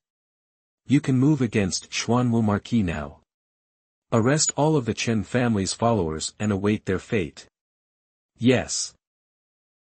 You can move against Xuanwu Marquis now. Arrest all of the Chen family's followers and await their fate. Yes.